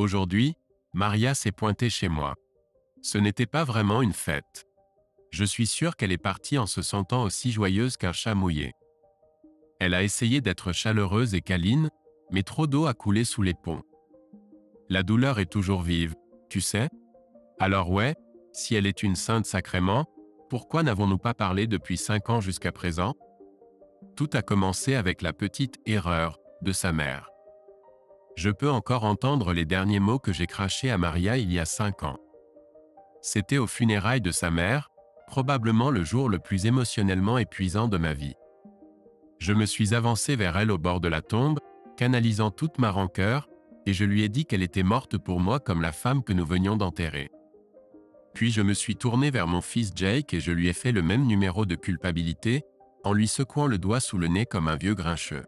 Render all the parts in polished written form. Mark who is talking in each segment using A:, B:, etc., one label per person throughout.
A: Aujourd'hui, Maria s'est pointée chez moi. Ce n'était pas vraiment une fête. Je suis sûr qu'elle est partie en se sentant aussi joyeuse qu'un chat mouillé. Elle a essayé d'être chaleureuse et câline, mais trop d'eau a coulé sous les ponts. La douleur est toujours vive, tu sais? Alors ouais, si elle est une sainte sacrément, pourquoi n'avons-nous pas parlé depuis 5 ans jusqu'à présent? Tout a commencé avec la petite erreur de sa mère. Je peux encore entendre les derniers mots que j'ai crachés à Maria il y a 5 ans. C'était aux funérailles de sa mère, probablement le jour le plus émotionnellement épuisant de ma vie. Je me suis avancé vers elle au bord de la tombe, canalisant toute ma rancœur, et je lui ai dit qu'elle était morte pour moi comme la femme que nous venions d'enterrer. Puis je me suis tourné vers mon fils Jake et je lui ai fait le même numéro de culpabilité, en lui secouant le doigt sous le nez comme un vieux grincheux.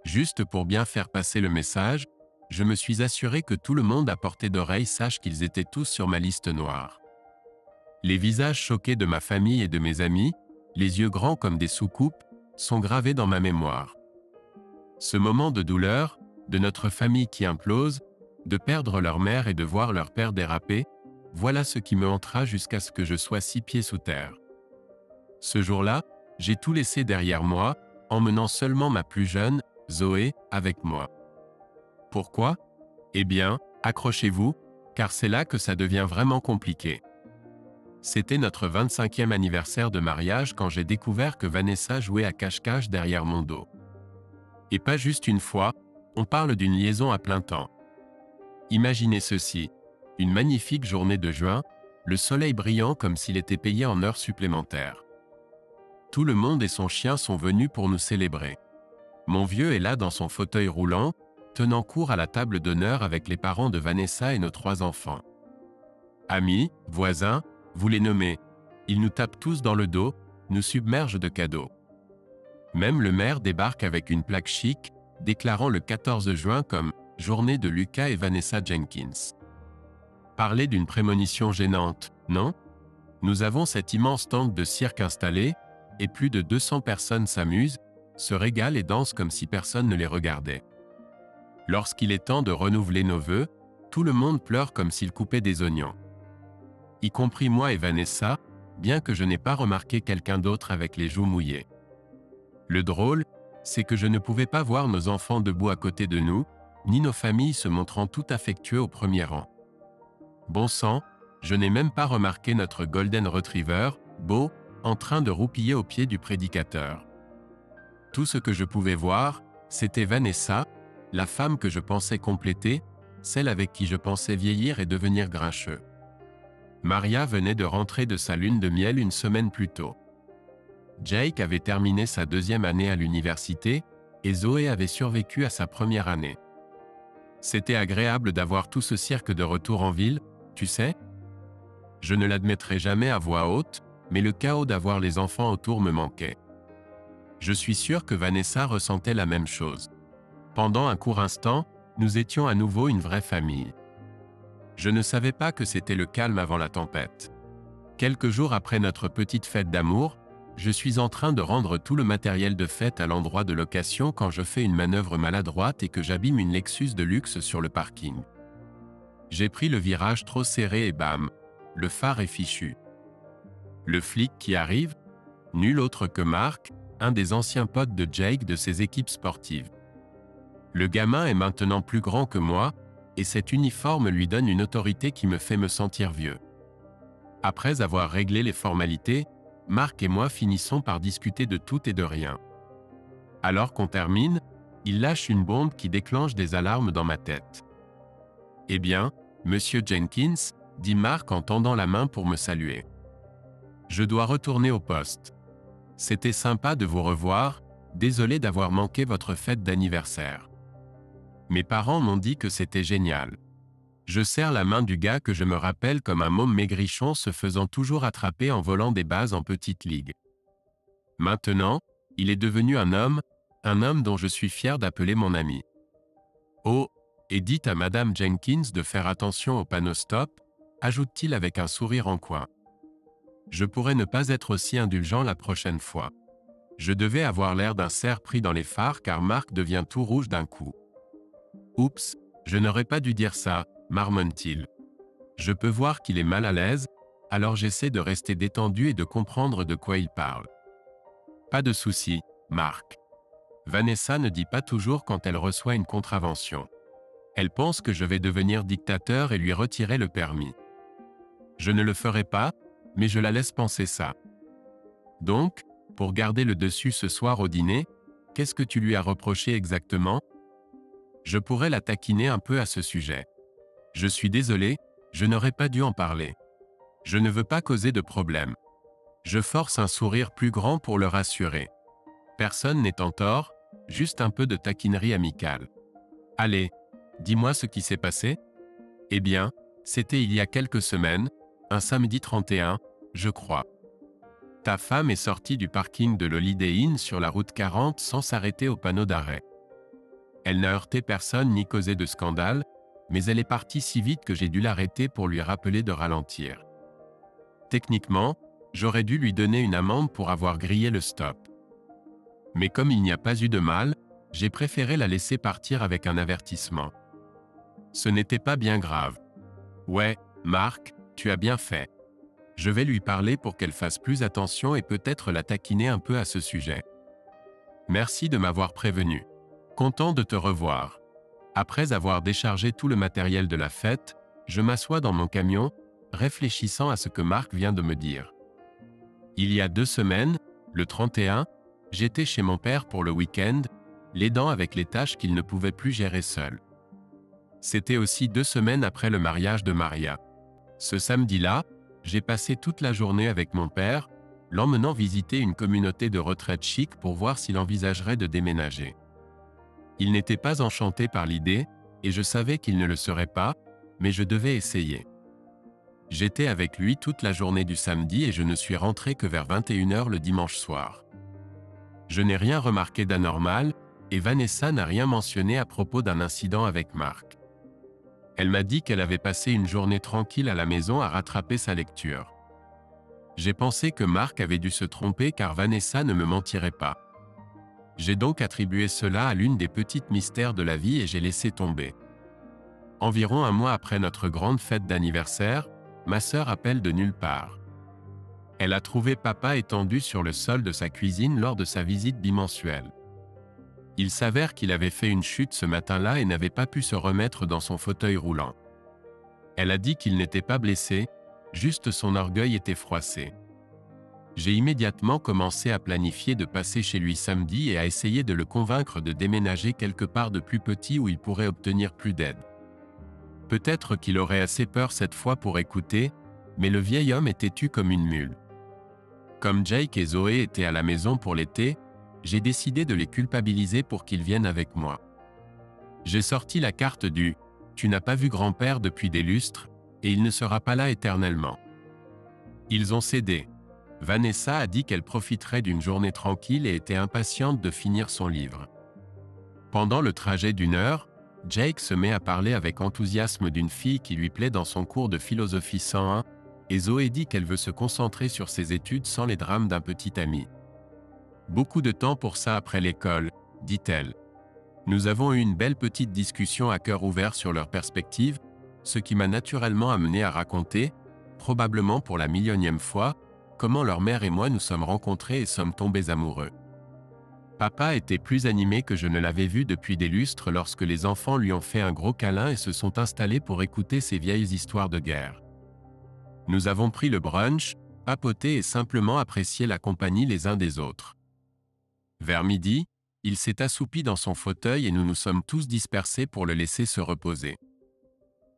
A: Juste pour bien faire passer le message, je me suis assuré que tout le monde à portée d'oreille sache qu'ils étaient tous sur ma liste noire. Les visages choqués de ma famille et de mes amis, les yeux grands comme des soucoupes, sont gravés dans ma mémoire. Ce moment de douleur, de notre famille qui implose, de perdre leur mère et de voir leur père déraper, voilà ce qui me hantera jusqu'à ce que je sois 6 pieds sous terre. Ce jour-là, j'ai tout laissé derrière moi, emmenant seulement ma plus jeune, Zoé, avec moi. Pourquoi? Eh bien, accrochez-vous, car c'est là que ça devient vraiment compliqué. C'était notre 25e anniversaire de mariage quand j'ai découvert que Vanessa jouait à cache-cache derrière mon dos. Et pas juste une fois, on parle d'une liaison à plein temps. Imaginez ceci, une magnifique journée de juin, le soleil brillant comme s'il était payé en heures supplémentaires. Tout le monde et son chien sont venus pour nous célébrer. Mon vieux est là dans son fauteuil roulant, tenant court à la table d'honneur avec les parents de Vanessa et nos 3 enfants. Amis, voisins, vous les nommez, ils nous tapent tous dans le dos, nous submergent de cadeaux. Même le maire débarque avec une plaque chic, déclarant le 14 juin comme « Journée de Lucas et Vanessa Jenkins ». Parler d'une prémonition gênante, non? Nous avons cet immense temple de cirque installé, et plus de 200 personnes s'amusent, se régalent et dansent comme si personne ne les regardait. Lorsqu'il est temps de renouveler nos vœux, tout le monde pleure comme s'il coupait des oignons. Y compris moi et Vanessa, bien que je n'ai pas remarqué quelqu'un d'autre avec les joues mouillées. Le drôle, c'est que je ne pouvais pas voir nos enfants debout à côté de nous, ni nos familles se montrant tout affectueux au premier rang. Bon sang, je n'ai même pas remarqué notre Golden Retriever, Beau, en train de roupiller au pied du prédicateur. Tout ce que je pouvais voir, c'était Vanessa, la femme que je pensais compléter, celle avec qui je pensais vieillir et devenir grincheux. Maria venait de rentrer de sa lune de miel une semaine plus tôt. Jake avait terminé sa 2e année à l'université, et Zoé avait survécu à sa première année. C'était agréable d'avoir tout ce cirque de retour en ville, tu sais? Je ne l'admettrai jamais à voix haute, mais le chaos d'avoir les enfants autour me manquait. Je suis sûr que Vanessa ressentait la même chose. Pendant un court instant, nous étions à nouveau une vraie famille. Je ne savais pas que c'était le calme avant la tempête. Quelques jours après notre petite fête d'amour, je suis en train de rendre tout le matériel de fête à l'endroit de location quand je fais une manœuvre maladroite et que j'abîme une Lexus de luxe sur le parking. J'ai pris le virage trop serré et bam, le phare est fichu. Le flic qui arrive, nul autre que Mark, un des anciens potes de Jake de ses équipes sportives. Le gamin est maintenant plus grand que moi, et cet uniforme lui donne une autorité qui me fait me sentir vieux. Après avoir réglé les formalités, Mark et moi finissons par discuter de tout et de rien. Alors qu'on termine, il lâche une bombe qui déclenche des alarmes dans ma tête. « Eh bien, Monsieur Jenkins », dit Mark en tendant la main pour me saluer. Je dois retourner au poste. C'était sympa de vous revoir, désolé d'avoir manqué votre fête d'anniversaire. Mes parents m'ont dit que c'était génial. Je serre la main du gars que je me rappelle comme un môme maigrichon se faisant toujours attraper en volant des bases en petite ligue. Maintenant, il est devenu un homme dont je suis fier d'appeler mon ami. Oh, et dites à Madame Jenkins de faire attention au panneau stop, ajoute-t-il avec un sourire en coin. Je pourrais ne pas être aussi indulgent la prochaine fois. Je devais avoir l'air d'un cerf pris dans les phares car Marc devient tout rouge d'un coup. Oups, Je n'aurais pas dû dire ça, marmonne-t-il. Je peux voir qu'il est mal à l'aise, alors j'essaie de rester détendu et de comprendre de quoi il parle. Pas de souci, Marc. Vanessa ne dit pas toujours quand elle reçoit une contravention. Elle pense que je vais devenir dictateur et lui retirer le permis. Je ne le ferai pas, mais je la laisse penser ça. Donc, pour garder le dessus ce soir au dîner, qu'est-ce que tu lui as reproché exactement? Je pourrais la taquiner un peu à ce sujet. Je suis désolé, je n'aurais pas dû en parler. Je ne veux pas causer de problème. Je force un sourire plus grand pour le rassurer. Personne n'est en tort, juste un peu de taquinerie amicale. Allez, dis-moi ce qui s'est passé? Eh bien, c'était il y a quelques semaines, un samedi 31, je crois. Ta femme est sortie du parking de l'Holiday Inn sur la route 40 sans s'arrêter au panneau d'arrêt. Elle n'a heurté personne ni causé de scandale, mais elle est partie si vite que j'ai dû l'arrêter pour lui rappeler de ralentir. Techniquement, j'aurais dû lui donner une amende pour avoir grillé le stop. Mais comme il n'y a pas eu de mal, j'ai préféré la laisser partir avec un avertissement. Ce n'était pas bien grave. Ouais, Marc, tu as bien fait. Je vais lui parler pour qu'elle fasse plus attention et peut-être la taquiner un peu à ce sujet. Merci de m'avoir prévenu. Content de te revoir. Après avoir déchargé tout le matériel de la fête, je m'assois dans mon camion, réfléchissant à ce que Marc vient de me dire. Il y a 2 semaines, le 31, j'étais chez mon père pour le week-end, l'aidant avec les tâches qu'il ne pouvait plus gérer seul. C'était aussi 2 semaines après le mariage de Maria. Ce samedi-là, j'ai passé toute la journée avec mon père, l'emmenant visiter une communauté de retraite chic pour voir s'il envisagerait de déménager. Il n'était pas enchanté par l'idée, et je savais qu'il ne le serait pas, mais je devais essayer. J'étais avec lui toute la journée du samedi et je ne suis rentré que vers 21h le dimanche soir. Je n'ai rien remarqué d'anormal, et Vanessa n'a rien mentionné à propos d'un incident avec Marc. Elle m'a dit qu'elle avait passé une journée tranquille à la maison à rattraper sa lecture. J'ai pensé que Marc avait dû se tromper car Vanessa ne me mentirait pas. J'ai donc attribué cela à l'une des petites mystères de la vie et j'ai laissé tomber. Environ un mois après notre grande fête d'anniversaire, ma sœur appelle de nulle part. Elle a trouvé papa étendu sur le sol de sa cuisine lors de sa visite bimensuelle. Il s'avère qu'il avait fait une chute ce matin-là et n'avait pas pu se remettre dans son fauteuil roulant. Elle a dit qu'il n'était pas blessé, juste son orgueil était froissé. J'ai immédiatement commencé à planifier de passer chez lui samedi et à essayer de le convaincre de déménager quelque part de plus petit où il pourrait obtenir plus d'aide. Peut-être qu'il aurait assez peur cette fois pour écouter, mais le vieil homme est têtu comme une mule. Comme Jake et Zoé étaient à la maison pour l'été, j'ai décidé de les culpabiliser pour qu'ils viennent avec moi. J'ai sorti la carte du « Tu n'as pas vu grand-père depuis des lustres, et il ne sera pas là éternellement ». Ils ont cédé. Vanessa a dit qu'elle profiterait d'une journée tranquille et était impatiente de finir son livre. Pendant le trajet d'1 heure, Jake se met à parler avec enthousiasme d'une fille qui lui plaît dans son cours de philosophie 101, et Zoé dit qu'elle veut se concentrer sur ses études sans les drames d'un petit ami. Beaucoup de temps pour ça après l'école, dit-elle. Nous avons eu une belle petite discussion à cœur ouvert sur leurs perspectives, ce qui m'a naturellement amené à raconter, probablement pour la millionième fois, comment leur mère et moi nous sommes rencontrés et sommes tombés amoureux. Papa était plus animé que je ne l'avais vu depuis des lustres lorsque les enfants lui ont fait un gros câlin et se sont installés pour écouter ces vieilles histoires de guerre. Nous avons pris le brunch, papoté et simplement apprécié la compagnie les uns des autres. Vers midi, il s'est assoupi dans son fauteuil et nous nous sommes tous dispersés pour le laisser se reposer.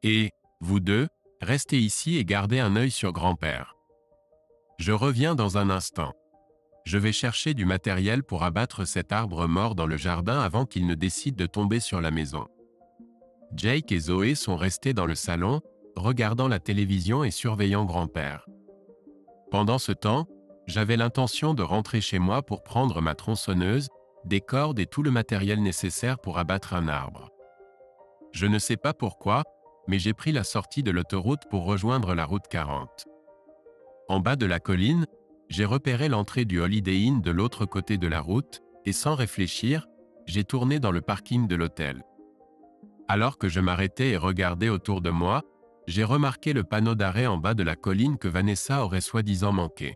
A: Et, vous deux, restez ici et gardez un œil sur grand-père. Je reviens dans un instant. Je vais chercher du matériel pour abattre cet arbre mort dans le jardin avant qu'il ne décide de tomber sur la maison. Jake et Zoé sont restés dans le salon, regardant la télévision et surveillant grand-père. Pendant ce temps, j'avais l'intention de rentrer chez moi pour prendre ma tronçonneuse, des cordes et tout le matériel nécessaire pour abattre un arbre. Je ne sais pas pourquoi, mais j'ai pris la sortie de l'autoroute pour rejoindre la route 40. En bas de la colline, j'ai repéré l'entrée du Holiday Inn de l'autre côté de la route, et sans réfléchir, j'ai tourné dans le parking de l'hôtel. Alors que je m'arrêtais et regardais autour de moi, j'ai remarqué le panneau d'arrêt en bas de la colline que Vanessa aurait soi-disant manqué.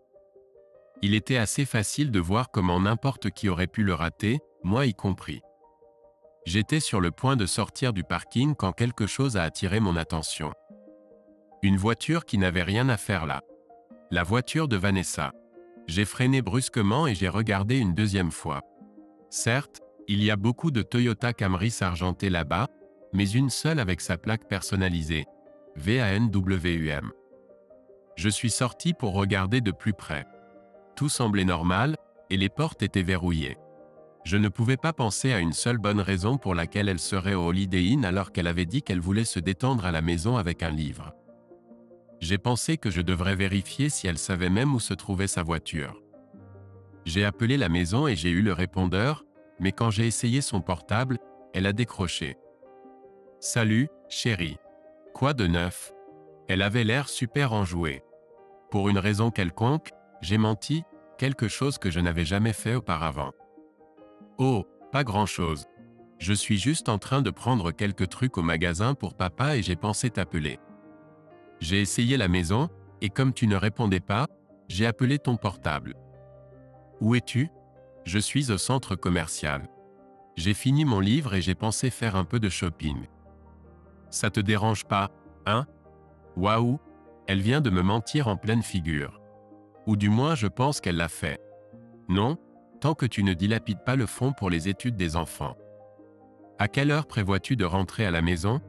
A: Il était assez facile de voir comment n'importe qui aurait pu le rater, moi y compris. J'étais sur le point de sortir du parking quand quelque chose a attiré mon attention. Une voiture qui n'avait rien à faire là. La voiture de Vanessa. J'ai freiné brusquement et j'ai regardé une deuxième fois. Certes, il y a beaucoup de Toyota Camry argentés là-bas, mais une seule avec sa plaque personnalisée. VANWUM. Je suis sorti pour regarder de plus près. Tout semblait normal, et les portes étaient verrouillées. Je ne pouvais pas penser à une seule bonne raison pour laquelle elle serait au Holiday Inn alors qu'elle avait dit qu'elle voulait se détendre à la maison avec un livre. J'ai pensé que je devrais vérifier si elle savait même où se trouvait sa voiture. J'ai appelé la maison et j'ai eu le répondeur, mais quand j'ai essayé son portable, elle a décroché. « Salut, chérie. Quoi de neuf ?» Elle avait l'air super enjouée. Pour une raison quelconque, j'ai menti, quelque chose que je n'avais jamais fait auparavant. « Oh, pas grand-chose. Je suis juste en train de prendre quelques trucs au magasin pour papa et j'ai pensé t'appeler. J'ai essayé la maison, et comme tu ne répondais pas, j'ai appelé ton portable. Où es-tu ? Je suis au centre commercial. J'ai fini mon livre et j'ai pensé faire un peu de shopping. Ça te dérange pas, hein ? Waouh, elle vient de me mentir en pleine figure. Ou du moins je pense qu'elle l'a fait. Non, tant que tu ne dilapides pas le fonds pour les études des enfants. À quelle heure prévois-tu de rentrer à la maison ?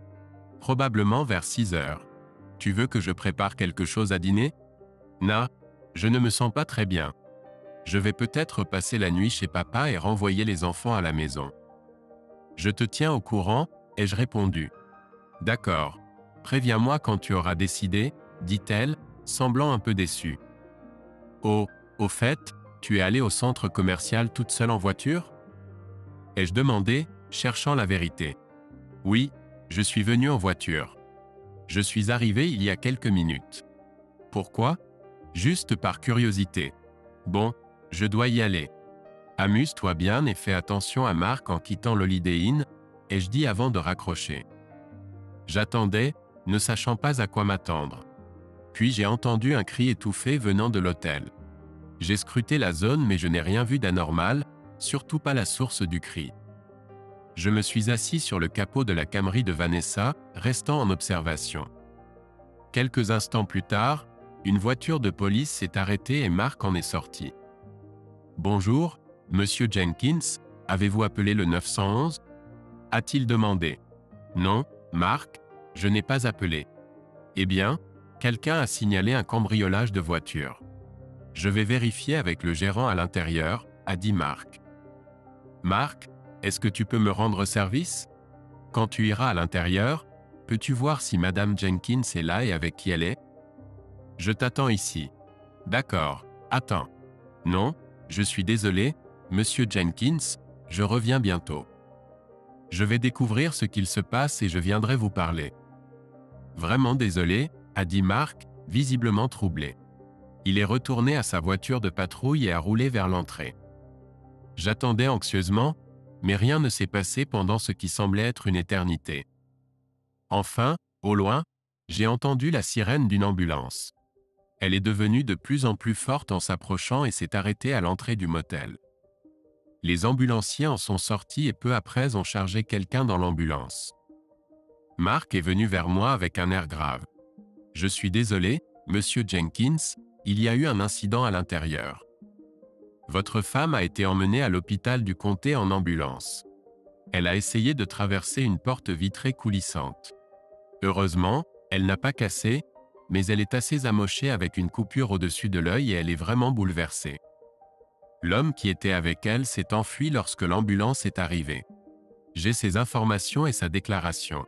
A: Probablement vers 6 heures. Tu veux que je prépare quelque chose à dîner ? Na, je ne me sens pas très bien. Je vais peut-être passer la nuit chez papa et renvoyer les enfants à la maison. Je te tiens au courant, ai-je répondu. D'accord. Préviens-moi quand tu auras décidé, dit-elle, semblant un peu déçue. Oh, au fait, tu es allée au centre commercial toute seule en voiture ? Ai-je demandé, cherchant la vérité. Oui, je suis venue en voiture. Je suis arrivé il y a quelques minutes. Pourquoi ? Juste par curiosité. Bon, je dois y aller. Amuse-toi bien et fais attention à Marc en quittant l'Holiday Inn, ai-je dit avant de raccrocher. J'attendais, ne sachant pas à quoi m'attendre. Puis j'ai entendu un cri étouffé venant de l'hôtel. J'ai scruté la zone mais je n'ai rien vu d'anormal, surtout pas la source du cri. Je me suis assis sur le capot de la Camry de Vanessa, restant en observation. Quelques instants plus tard, une voiture de police s'est arrêtée et Marc en est sorti. « Bonjour, monsieur Jenkins, avez-vous appelé le 911 ?» a-t-il demandé. « Non, Marc, je n'ai pas appelé. » Eh bien, quelqu'un a signalé un cambriolage de voiture. « Je vais vérifier avec le gérant à l'intérieur, » a dit Marc. « Marc, est-ce que tu peux me rendre service ? Quand tu iras à l'intérieur, peux-tu voir si Madame Jenkins est là et avec qui elle est ? Je t'attends ici. D'accord, attends. Non, je suis désolé, monsieur Jenkins, je reviens bientôt. Je vais découvrir ce qu'il se passe et je viendrai vous parler. Vraiment désolé, a dit Marc, visiblement troublé. Il est retourné à sa voiture de patrouille et a roulé vers l'entrée. J'attendais anxieusement, mais rien ne s'est passé pendant ce qui semblait être une éternité. Enfin, au loin, j'ai entendu la sirène d'une ambulance. Elle est devenue de plus en plus forte en s'approchant et s'est arrêtée à l'entrée du motel. Les ambulanciers en sont sortis et peu après ont chargé quelqu'un dans l'ambulance. Marc est venu vers moi avec un air grave. « Je suis désolé, monsieur Jenkins, il y a eu un incident à l'intérieur. Votre femme a été emmenée à l'hôpital du comté en ambulance. Elle a essayé de traverser une porte vitrée coulissante. Heureusement, elle n'a pas cassé, mais elle est assez amochée avec une coupure au-dessus de l'œil et elle est vraiment bouleversée. L'homme qui était avec elle s'est enfui lorsque l'ambulance est arrivée. J'ai ces informations et sa déclaration.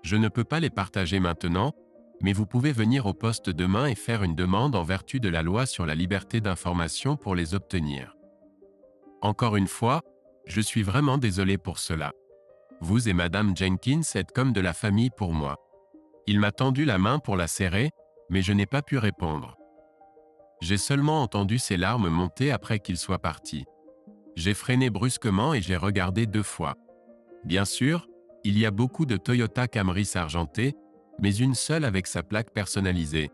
A: Je ne peux pas les partager maintenant, mais vous pouvez venir au poste demain et faire une demande en vertu de la loi sur la liberté d'information pour les obtenir. Encore une fois, je suis vraiment désolé pour cela. Vous et Madame Jenkins êtes comme de la famille pour moi. » Il m'a tendu la main pour la serrer, mais je n'ai pas pu répondre. J'ai seulement entendu ses larmes monter après qu'il soit parti. J'ai freiné brusquement et j'ai regardé 2 fois. Bien sûr, Il y a beaucoup de Toyota Camry argentées, mais une seule avec sa plaque personnalisée,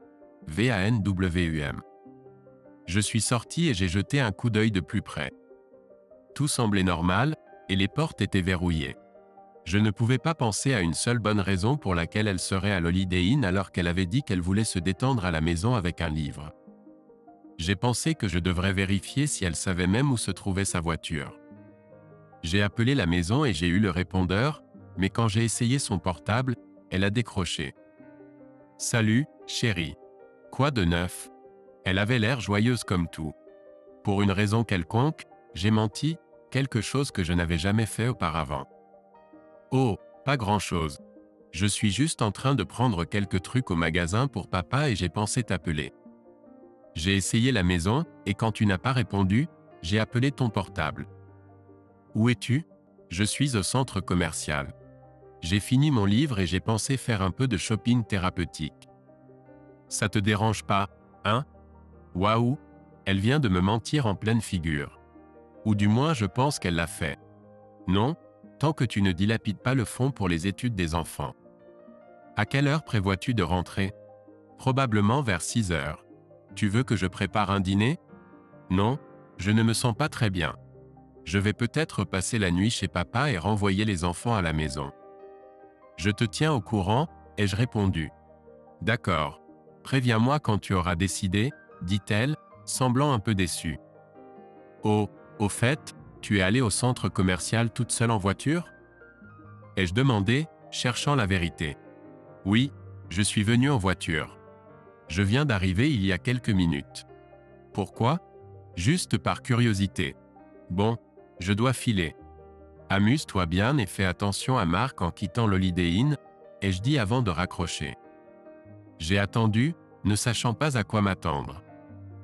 A: VANWUM. Je suis sorti et j'ai jeté un coup d'œil de plus près. Tout semblait normal, et les portes étaient verrouillées. Je ne pouvais pas penser à une seule bonne raison pour laquelle elle serait à l'Holiday Inn alors qu'elle avait dit qu'elle voulait se détendre à la maison avec un livre. J'ai pensé que je devrais vérifier si elle savait même où se trouvait sa voiture. J'ai appelé la maison et j'ai eu le répondeur, mais quand j'ai essayé son portable, elle a décroché. « Salut, chérie. Quoi de neuf ?» Elle avait l'air joyeuse comme tout. Pour une raison quelconque, j'ai menti, quelque chose que je n'avais jamais fait auparavant. Oh, pas grand-chose. Je suis juste en train de prendre quelques trucs au magasin pour papa et j'ai pensé t'appeler. J'ai essayé la maison, et quand tu n'as pas répondu, j'ai appelé ton portable. Où es-tu? Je suis au centre commercial. J'ai fini mon livre et j'ai pensé faire un peu de shopping thérapeutique. Ça te dérange pas, hein? Waouh! Elle vient de me mentir en pleine figure. Ou du moins je pense qu'elle l'a fait. Non, tant que tu ne dilapides pas le fonds pour les études des enfants. À quelle heure prévois-tu de rentrer? Probablement vers 6 heures. Tu veux que je prépare un dîner? Non, je ne me sens pas très bien. Je vais peut-être passer la nuit chez papa et renvoyer les enfants à la maison. Je te tiens au courant, ai-je répondu. D'accord. Préviens-moi quand tu auras décidé, dit-elle, semblant un peu déçue. Oh, au fait, tu es allée au centre commercial toute seule en voiture? Ai-je demandé, cherchant la vérité. Oui, je suis venue en voiture. Je viens d'arriver il y a quelques minutes. Pourquoi? Juste par curiosité. Bon, je dois filer. Amuse-toi bien et fais attention à Marc en quittant l'Holiday Inn, ai-je dit avant de raccrocher. J'ai attendu, ne sachant pas à quoi m'attendre.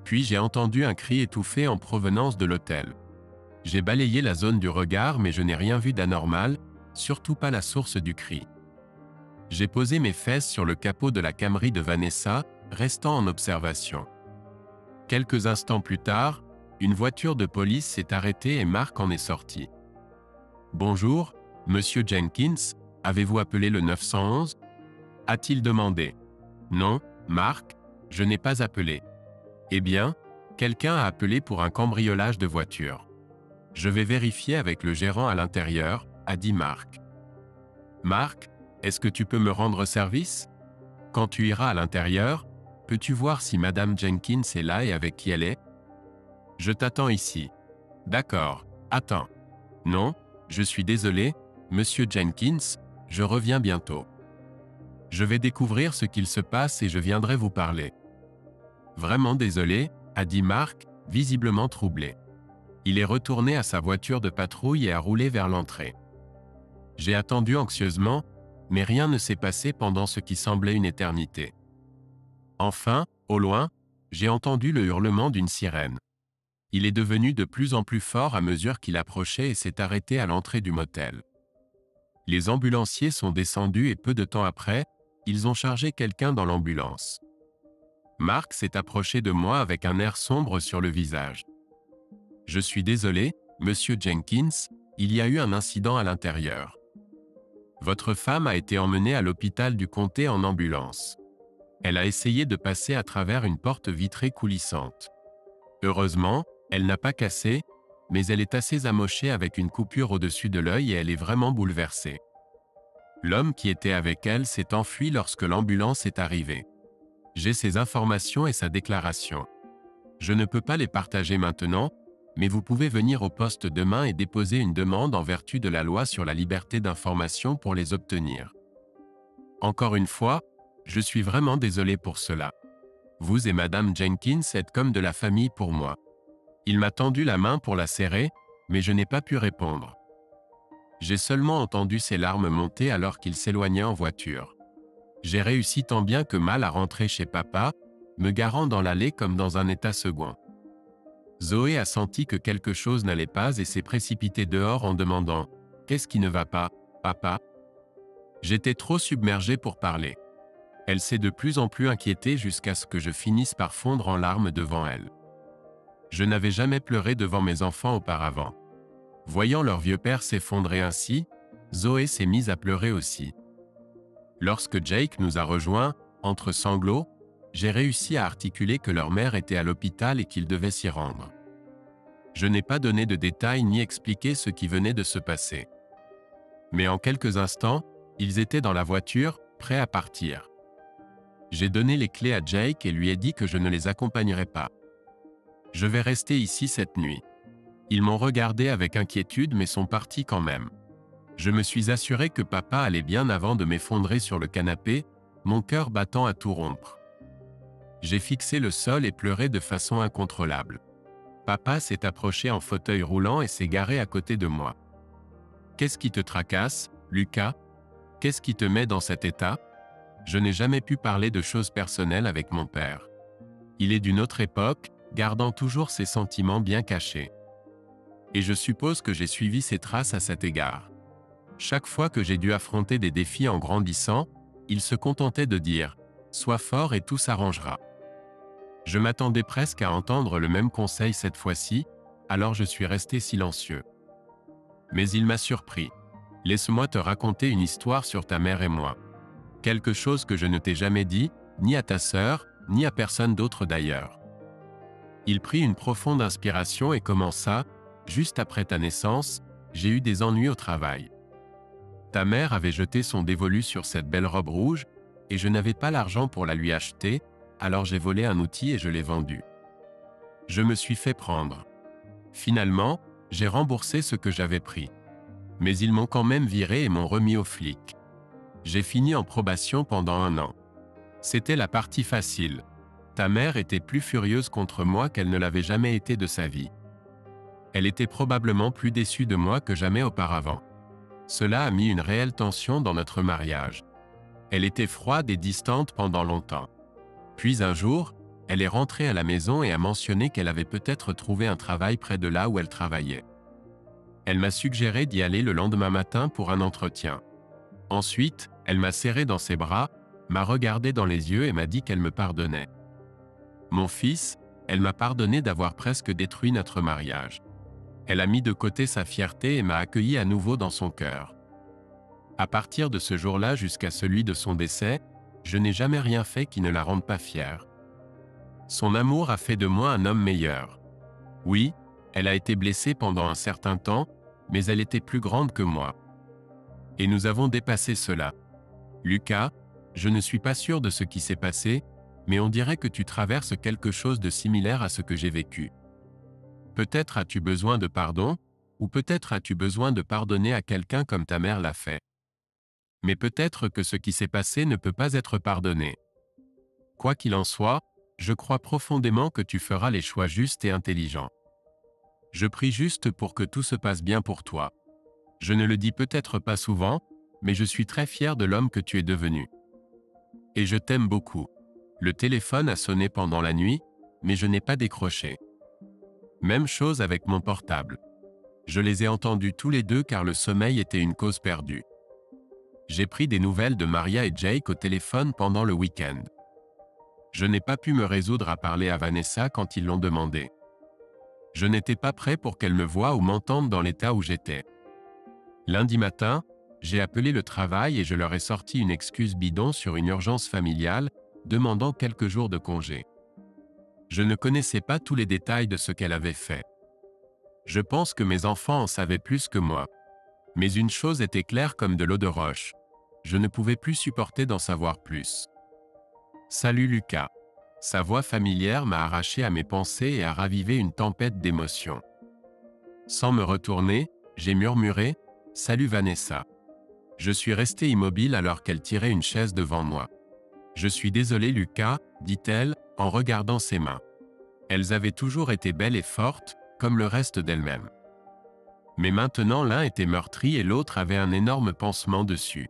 A: Puis j'ai entendu un cri étouffé en provenance de l'hôtel. J'ai balayé la zone du regard mais je n'ai rien vu d'anormal, surtout pas la source du cri. J'ai posé mes fesses sur le capot de la Camry de Vanessa, restant en observation. Quelques instants plus tard, une voiture de police s'est arrêtée et Marc en est sorti. « Bonjour, monsieur Jenkins, avez-vous appelé le 911 ?» a-t-il demandé. « Non, Marc, je n'ai pas appelé. » Eh bien, quelqu'un a appelé pour un cambriolage de voiture. Je vais vérifier avec le gérant à l'intérieur, a dit Marc. Marc, est-ce que tu peux me rendre service? Quand tu iras à l'intérieur, peux-tu voir si Madame Jenkins est là et avec qui elle est? Je t'attends ici. D'accord, attends. Non, je suis désolé, Monsieur Jenkins, je reviens bientôt. Je vais découvrir ce qu'il se passe et je viendrai vous parler. Vraiment désolé, a dit Marc, visiblement troublé. Il est retourné à sa voiture de patrouille et a roulé vers l'entrée. J'ai attendu anxieusement, mais rien ne s'est passé pendant ce qui semblait une éternité. Enfin, au loin, j'ai entendu le hurlement d'une sirène. Il est devenu de plus en plus fort à mesure qu'il approchait et s'est arrêté à l'entrée du motel. Les ambulanciers sont descendus et peu de temps après, ils ont chargé quelqu'un dans l'ambulance. Marc s'est approché de moi avec un air sombre sur le visage. « Je suis désolé, monsieur Jenkins, il y a eu un incident à l'intérieur. Votre femme a été emmenée à l'hôpital du comté en ambulance. Elle a essayé de passer à travers une porte vitrée coulissante. Heureusement, elle n'a pas cassé, mais elle est assez amochée avec une coupure au-dessus de l'œil et elle est vraiment bouleversée. L'homme qui était avec elle s'est enfui lorsque l'ambulance est arrivée. J'ai ces informations et sa déclaration. Je ne peux pas les partager maintenant, mais vous pouvez venir au poste demain et déposer une demande en vertu de la loi sur la liberté d'information pour les obtenir. Encore une fois, je suis vraiment désolé pour cela. Vous et Madame Jenkins êtes comme de la famille pour moi. Il m'a tendu la main pour la serrer, mais je n'ai pas pu répondre. J'ai seulement entendu ses larmes monter alors qu'il s'éloignait en voiture. J'ai réussi tant bien que mal à rentrer chez papa, me garant dans l'allée comme dans un état second. Zoé a senti que quelque chose n'allait pas et s'est précipitée dehors en demandant « Qu'est-ce qui ne va pas, papa ?» J'étais trop submergé pour parler. Elle s'est de plus en plus inquiétée jusqu'à ce que je finisse par fondre en larmes devant elle. Je n'avais jamais pleuré devant mes enfants auparavant. Voyant leur vieux père s'effondrer ainsi, Zoé s'est mise à pleurer aussi. Lorsque Jake nous a rejoints, entre sanglots, j'ai réussi à articuler que leur mère était à l'hôpital et qu'ils devaient s'y rendre. Je n'ai pas donné de détails ni expliqué ce qui venait de se passer. Mais en quelques instants, ils étaient dans la voiture, prêts à partir. J'ai donné les clés à Jake et lui ai dit que je ne les accompagnerais pas. Je vais rester ici cette nuit. Ils m'ont regardé avec inquiétude mais sont partis quand même. Je me suis assuré que papa allait bien avant de m'effondrer sur le canapé, mon cœur battant à tout rompre. J'ai fixé le sol et pleuré de façon incontrôlable. Papa s'est approché en fauteuil roulant et s'est garé à côté de moi. « Qu'est-ce qui te tracasse, Lucas? Qu'est-ce qui te met dans cet état ?» Je n'ai jamais pu parler de choses personnelles avec mon père. Il est d'une autre époque, gardant toujours ses sentiments bien cachés. Et je suppose que j'ai suivi ses traces à cet égard. Chaque fois que j'ai dû affronter des défis en grandissant, il se contentait de dire « Sois fort et tout s'arrangera ». Je m'attendais presque à entendre le même conseil cette fois-ci, alors je suis resté silencieux. Mais il m'a surpris. « Laisse-moi te raconter une histoire sur ta mère et moi. Quelque chose que je ne t'ai jamais dit, ni à ta sœur, ni à personne d'autre d'ailleurs. » Il prit une profonde inspiration et commença, « Juste après ta naissance, j'ai eu des ennuis au travail. Ta mère avait jeté son dévolu sur cette belle robe rouge, et je n'avais pas l'argent pour la lui acheter, alors j'ai volé un outil et je l'ai vendu. Je me suis fait prendre. Finalement, j'ai remboursé ce que j'avais pris. Mais ils m'ont quand même viré et m'ont remis aux flics. J'ai fini en probation pendant 1 an. C'était la partie facile. Ta mère était plus furieuse contre moi qu'elle ne l'avait jamais été de sa vie. Elle était probablement plus déçue de moi que jamais auparavant. Cela a mis une réelle tension dans notre mariage. Elle était froide et distante pendant longtemps. Puis un jour, elle est rentrée à la maison et a mentionné qu'elle avait peut-être trouvé un travail près de là où elle travaillait. Elle m'a suggéré d'y aller le lendemain matin pour un entretien. Ensuite, elle m'a serré dans ses bras, m'a regardé dans les yeux et m'a dit qu'elle me pardonnait. Mon fils, elle m'a pardonné d'avoir presque détruit notre mariage. Elle a mis de côté sa fierté et m'a accueilli à nouveau dans son cœur. À partir de ce jour-là jusqu'à celui de son décès, je n'ai jamais rien fait qui ne la rende pas fière. Son amour a fait de moi un homme meilleur. Oui, elle a été blessée pendant un certain temps, mais elle était plus grande que moi. Et nous avons dépassé cela. Lucas, je ne suis pas sûr de ce qui s'est passé, mais on dirait que tu traverses quelque chose de similaire à ce que j'ai vécu. Peut-être as-tu besoin de pardon, ou peut-être as-tu besoin de pardonner à quelqu'un comme ta mère l'a fait. Mais peut-être que ce qui s'est passé ne peut pas être pardonné. Quoi qu'il en soit, je crois profondément que tu feras les choix justes et intelligents. Je prie juste pour que tout se passe bien pour toi. Je ne le dis peut-être pas souvent, mais je suis très fier de l'homme que tu es devenu. Et je t'aime beaucoup. Le téléphone a sonné pendant la nuit, mais je n'ai pas décroché. Même chose avec mon portable. Je les ai entendus tous les deux car le sommeil était une cause perdue. J'ai pris des nouvelles de Maria et Jake au téléphone pendant le week-end. Je n'ai pas pu me résoudre à parler à Vanessa quand ils l'ont demandé. Je n'étais pas prêt pour qu'elle me voie ou m'entende dans l'état où j'étais. Lundi matin, j'ai appelé le travail et je leur ai sorti une excuse bidon sur une urgence familiale, demandant quelques jours de congé. Je ne connaissais pas tous les détails de ce qu'elle avait fait. Je pense que mes enfants en savaient plus que moi. Mais une chose était claire comme de l'eau de roche. Je ne pouvais plus supporter d'en savoir plus. Salut Lucas. Sa voix familière m'a arraché à mes pensées et a ravivé une tempête d'émotions. Sans me retourner, j'ai murmuré « Salut Vanessa ». Je suis resté immobile alors qu'elle tirait une chaise devant moi. « Je suis désolé Lucas », dit-elle, en regardant ses mains. Elles avaient toujours été belles et fortes, comme le reste d'elle-même. Mais maintenant l'un était meurtri et l'autre avait un énorme pansement dessus.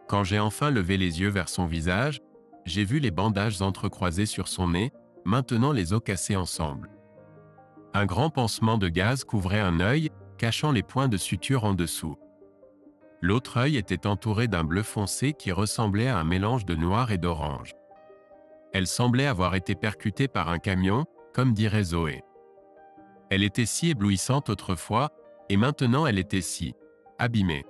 A: Quand j'ai enfin levé les yeux vers son visage, j'ai vu les bandages entrecroisés sur son nez, maintenant les os cassés ensemble. Un grand pansement de gaz couvrait un œil, cachant les points de suture en dessous. L'autre œil était entouré d'un bleu foncé qui ressemblait à un mélange de noir et d'orange. Elle semblait avoir été percutée par un camion, comme dirait Zoé. Elle était si éblouissante autrefois, et maintenant elle était si abîmée.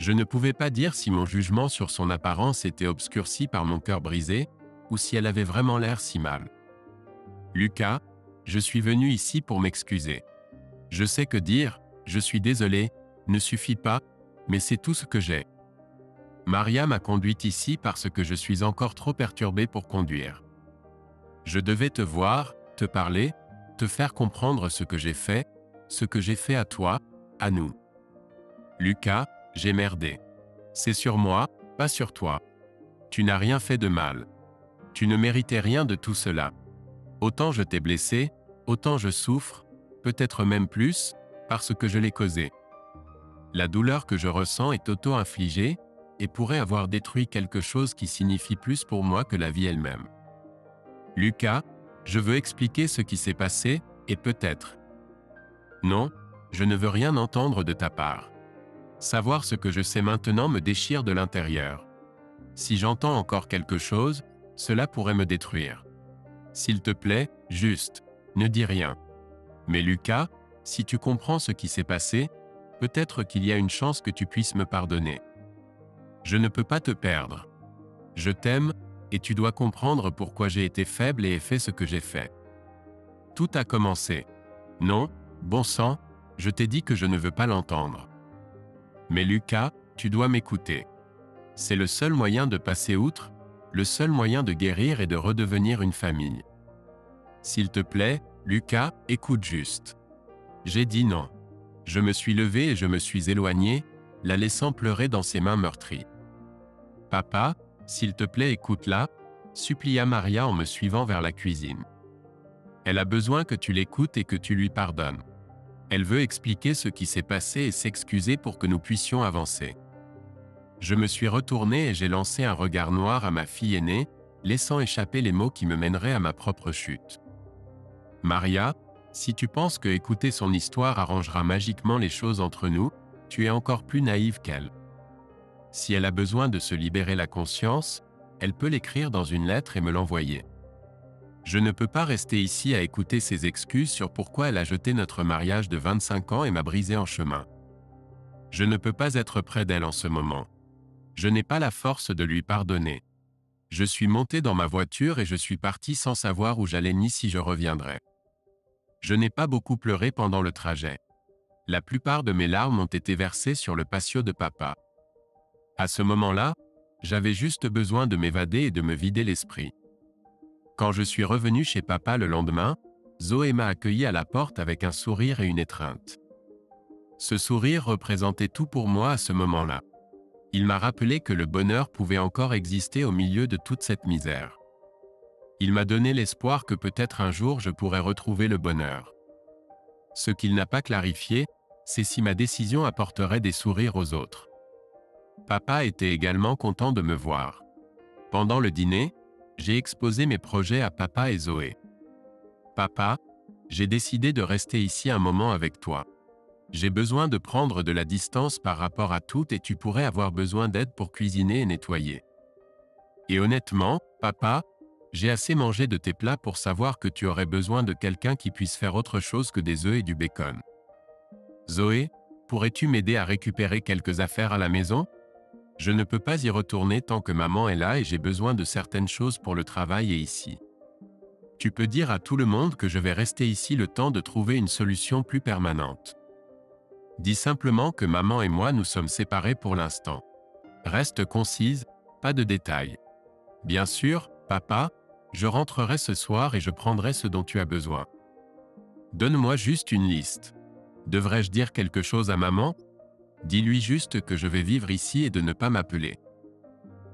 A: Je ne pouvais pas dire si mon jugement sur son apparence était obscurci par mon cœur brisé, ou si elle avait vraiment l'air si mal. Lucas, je suis venu ici pour m'excuser. Je sais que dire « je suis désolé » ne suffit pas, mais c'est tout ce que j'ai. Maria m'a conduite ici parce que je suis encore trop perturbé pour conduire. Je devais te voir, te parler, te faire comprendre ce que j'ai fait à toi, à nous. Lucas, j'ai merdé. C'est sur moi, pas sur toi. Tu n'as rien fait de mal. Tu ne méritais rien de tout cela. Autant je t'ai blessé, autant je souffre, peut-être même plus, parce que je l'ai causé. La douleur que je ressens est auto-infligée et pourrait avoir détruit quelque chose qui signifie plus pour moi que la vie elle-même. Lucas, je veux expliquer ce qui s'est passé, et peut-être. Non, je ne veux rien entendre de ta part. Savoir ce que je sais maintenant me déchire de l'intérieur. Si j'entends encore quelque chose, cela pourrait me détruire. S'il te plaît, juste, ne dis rien. Mais Lucas, si tu comprends ce qui s'est passé, peut-être qu'il y a une chance que tu puisses me pardonner. Je ne peux pas te perdre. Je t'aime, et tu dois comprendre pourquoi j'ai été faible et ai fait ce que j'ai fait. Tout a commencé. Non, bon sang, je t'ai dit que je ne veux pas l'entendre. Mais Lucas, tu dois m'écouter. C'est le seul moyen de passer outre, le seul moyen de guérir et de redevenir une famille. S'il te plaît, Lucas, écoute juste. J'ai dit non. Je me suis levé et je me suis éloigné, la laissant pleurer dans ses mains meurtries. Papa, s'il te plaît, écoute-la, supplia Maria en me suivant vers la cuisine. Elle a besoin que tu l'écoutes et que tu lui pardonnes. Elle veut expliquer ce qui s'est passé et s'excuser pour que nous puissions avancer. Je me suis retourné et j'ai lancé un regard noir à ma fille aînée, laissant échapper les mots qui me mèneraient à ma propre chute. Maria, si tu penses que écouter son histoire arrangera magiquement les choses entre nous, tu es encore plus naïve qu'elle. Si elle a besoin de se libérer la conscience, elle peut l'écrire dans une lettre et me l'envoyer. Je ne peux pas rester ici à écouter ses excuses sur pourquoi elle a jeté notre mariage de 25 ans et m'a brisé en chemin. Je ne peux pas être près d'elle en ce moment. Je n'ai pas la force de lui pardonner. Je suis monté dans ma voiture et je suis parti sans savoir où j'allais ni si je reviendrais. Je n'ai pas beaucoup pleuré pendant le trajet. La plupart de mes larmes ont été versées sur le patio de papa. À ce moment-là, j'avais juste besoin de m'évader et de me vider l'esprit. Quand je suis revenu chez papa le lendemain, Zoé m'a accueilli à la porte avec un sourire et une étreinte. Ce sourire représentait tout pour moi à ce moment-là. Il m'a rappelé que le bonheur pouvait encore exister au milieu de toute cette misère. Il m'a donné l'espoir que peut-être un jour je pourrais retrouver le bonheur. Ce qu'il n'a pas clarifié, c'est si ma décision apporterait des sourires aux autres. Papa était également content de me voir. Pendant le dîner, j'ai exposé mes projets à papa et Zoé. Papa, j'ai décidé de rester ici un moment avec toi. J'ai besoin de prendre de la distance par rapport à tout et tu pourrais avoir besoin d'aide pour cuisiner et nettoyer. Et honnêtement, papa, j'ai assez mangé de tes plats pour savoir que tu aurais besoin de quelqu'un qui puisse faire autre chose que des œufs et du bacon. Zoé, pourrais-tu m'aider à récupérer quelques affaires à la maison ? Je ne peux pas y retourner tant que maman est là et j'ai besoin de certaines choses pour le travail et ici. Tu peux dire à tout le monde que je vais rester ici le temps de trouver une solution plus permanente. Dis simplement que maman et moi nous sommes séparés pour l'instant. Reste concise, pas de détails. Bien sûr, papa, je rentrerai ce soir et je prendrai ce dont tu as besoin. Donne-moi juste une liste. Devrais-je dire quelque chose à maman ? Dis-lui juste que je vais vivre ici et de ne pas m'appeler.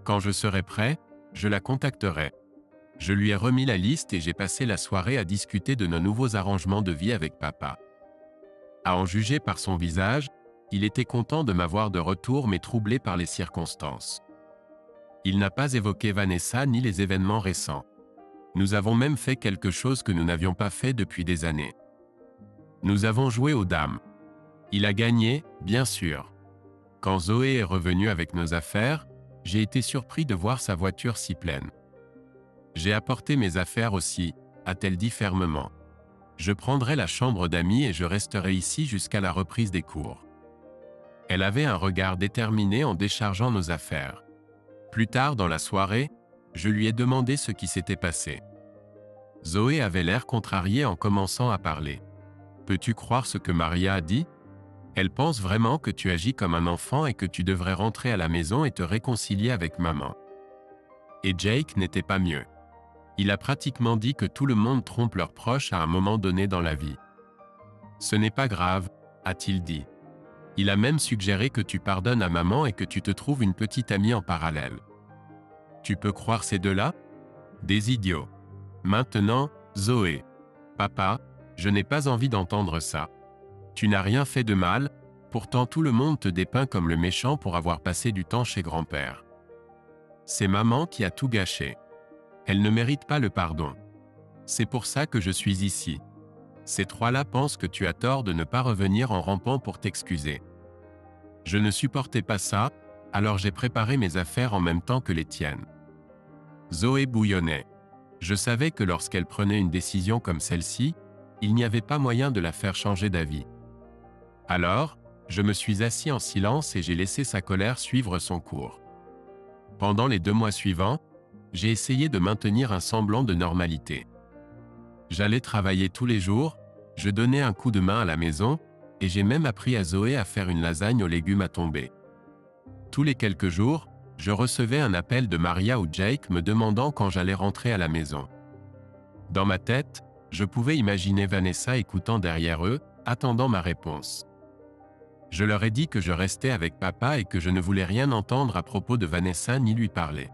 A: Quand je serai prêt, je la contacterai. Je lui ai remis la liste et j'ai passé la soirée à discuter de nos nouveaux arrangements de vie avec papa. À en juger par son visage, il était content de m'avoir de retour mais troublé par les circonstances. Il n'a pas évoqué Vanessa ni les événements récents. Nous avons même fait quelque chose que nous n'avions pas fait depuis des années. Nous avons joué aux dames. Il a gagné, bien sûr. Quand Zoé est revenue avec nos affaires, j'ai été surpris de voir sa voiture si pleine. J'ai apporté mes affaires aussi, a-t-elle dit fermement. Je prendrai la chambre d'amis et je resterai ici jusqu'à la reprise des cours. Elle avait un regard déterminé en déchargeant nos affaires. Plus tard dans la soirée, je lui ai demandé ce qui s'était passé. Zoé avait l'air contrariée en commençant à parler. « Peux-tu croire ce que Maria a dit ? Elle pense vraiment que tu agis comme un enfant et que tu devrais rentrer à la maison et te réconcilier avec maman. » Et Jake n'était pas mieux. Il a pratiquement dit que tout le monde trompe leurs proches à un moment donné dans la vie. « Ce n'est pas grave, » a-t-il dit. Il a même suggéré que tu pardonnes à maman et que tu te trouves une petite amie en parallèle. Tu peux croire ces deux-là ? Des idiots. Maintenant, Zoé. Papa, je n'ai pas envie d'entendre ça. Tu n'as rien fait de mal, pourtant tout le monde te dépeint comme le méchant pour avoir passé du temps chez grand-père. C'est maman qui a tout gâché. Elle ne mérite pas le pardon. C'est pour ça que je suis ici. Ces trois-là pensent que tu as tort de ne pas revenir en rampant pour t'excuser. Je ne supportais pas ça, alors j'ai préparé mes affaires en même temps que les tiennes. Zoé bouillonnait. Je savais que lorsqu'elle prenait une décision comme celle-ci, il n'y avait pas moyen de la faire changer d'avis. Alors, je me suis assis en silence et j'ai laissé sa colère suivre son cours. Pendant les 2 mois suivants, j'ai essayé de maintenir un semblant de normalité. J'allais travailler tous les jours, je donnais un coup de main à la maison, et j'ai même appris à Zoé à faire une lasagne aux légumes à tomber. Tous les quelques jours, je recevais un appel de Maria ou Jake me demandant quand j'allais rentrer à la maison. Dans ma tête, je pouvais imaginer Vanessa écoutant derrière eux, attendant ma réponse. Je leur ai dit que je restais avec papa et que je ne voulais rien entendre à propos de Vanessa ni lui parler.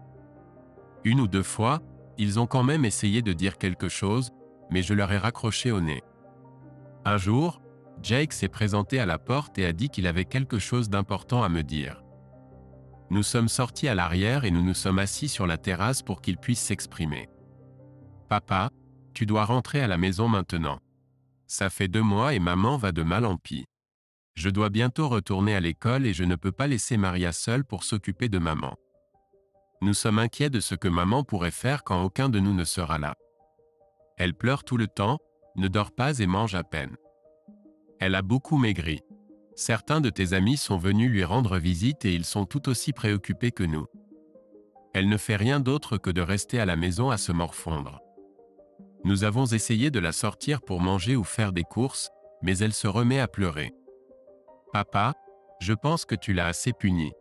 A: 1 ou 2 fois, ils ont quand même essayé de dire quelque chose, mais je leur ai raccroché au nez. Un jour, Jake s'est présenté à la porte et a dit qu'il avait quelque chose d'important à me dire. Nous sommes sortis à l'arrière et nous nous sommes assis sur la terrasse pour qu'il puisse s'exprimer. « Papa, tu dois rentrer à la maison maintenant. Ça fait 2 mois et maman va de mal en pis. Je dois bientôt retourner à l'école et je ne peux pas laisser Maria seule pour s'occuper de maman. Nous sommes inquiets de ce que maman pourrait faire quand aucun de nous ne sera là. Elle pleure tout le temps, ne dort pas et mange à peine. Elle a beaucoup maigri. Certains de tes amis sont venus lui rendre visite et ils sont tout aussi préoccupés que nous. Elle ne fait rien d'autre que de rester à la maison à se morfondre. Nous avons essayé de la sortir pour manger ou faire des courses, mais elle se remet à pleurer. Papa, je pense que tu l'as assez punie.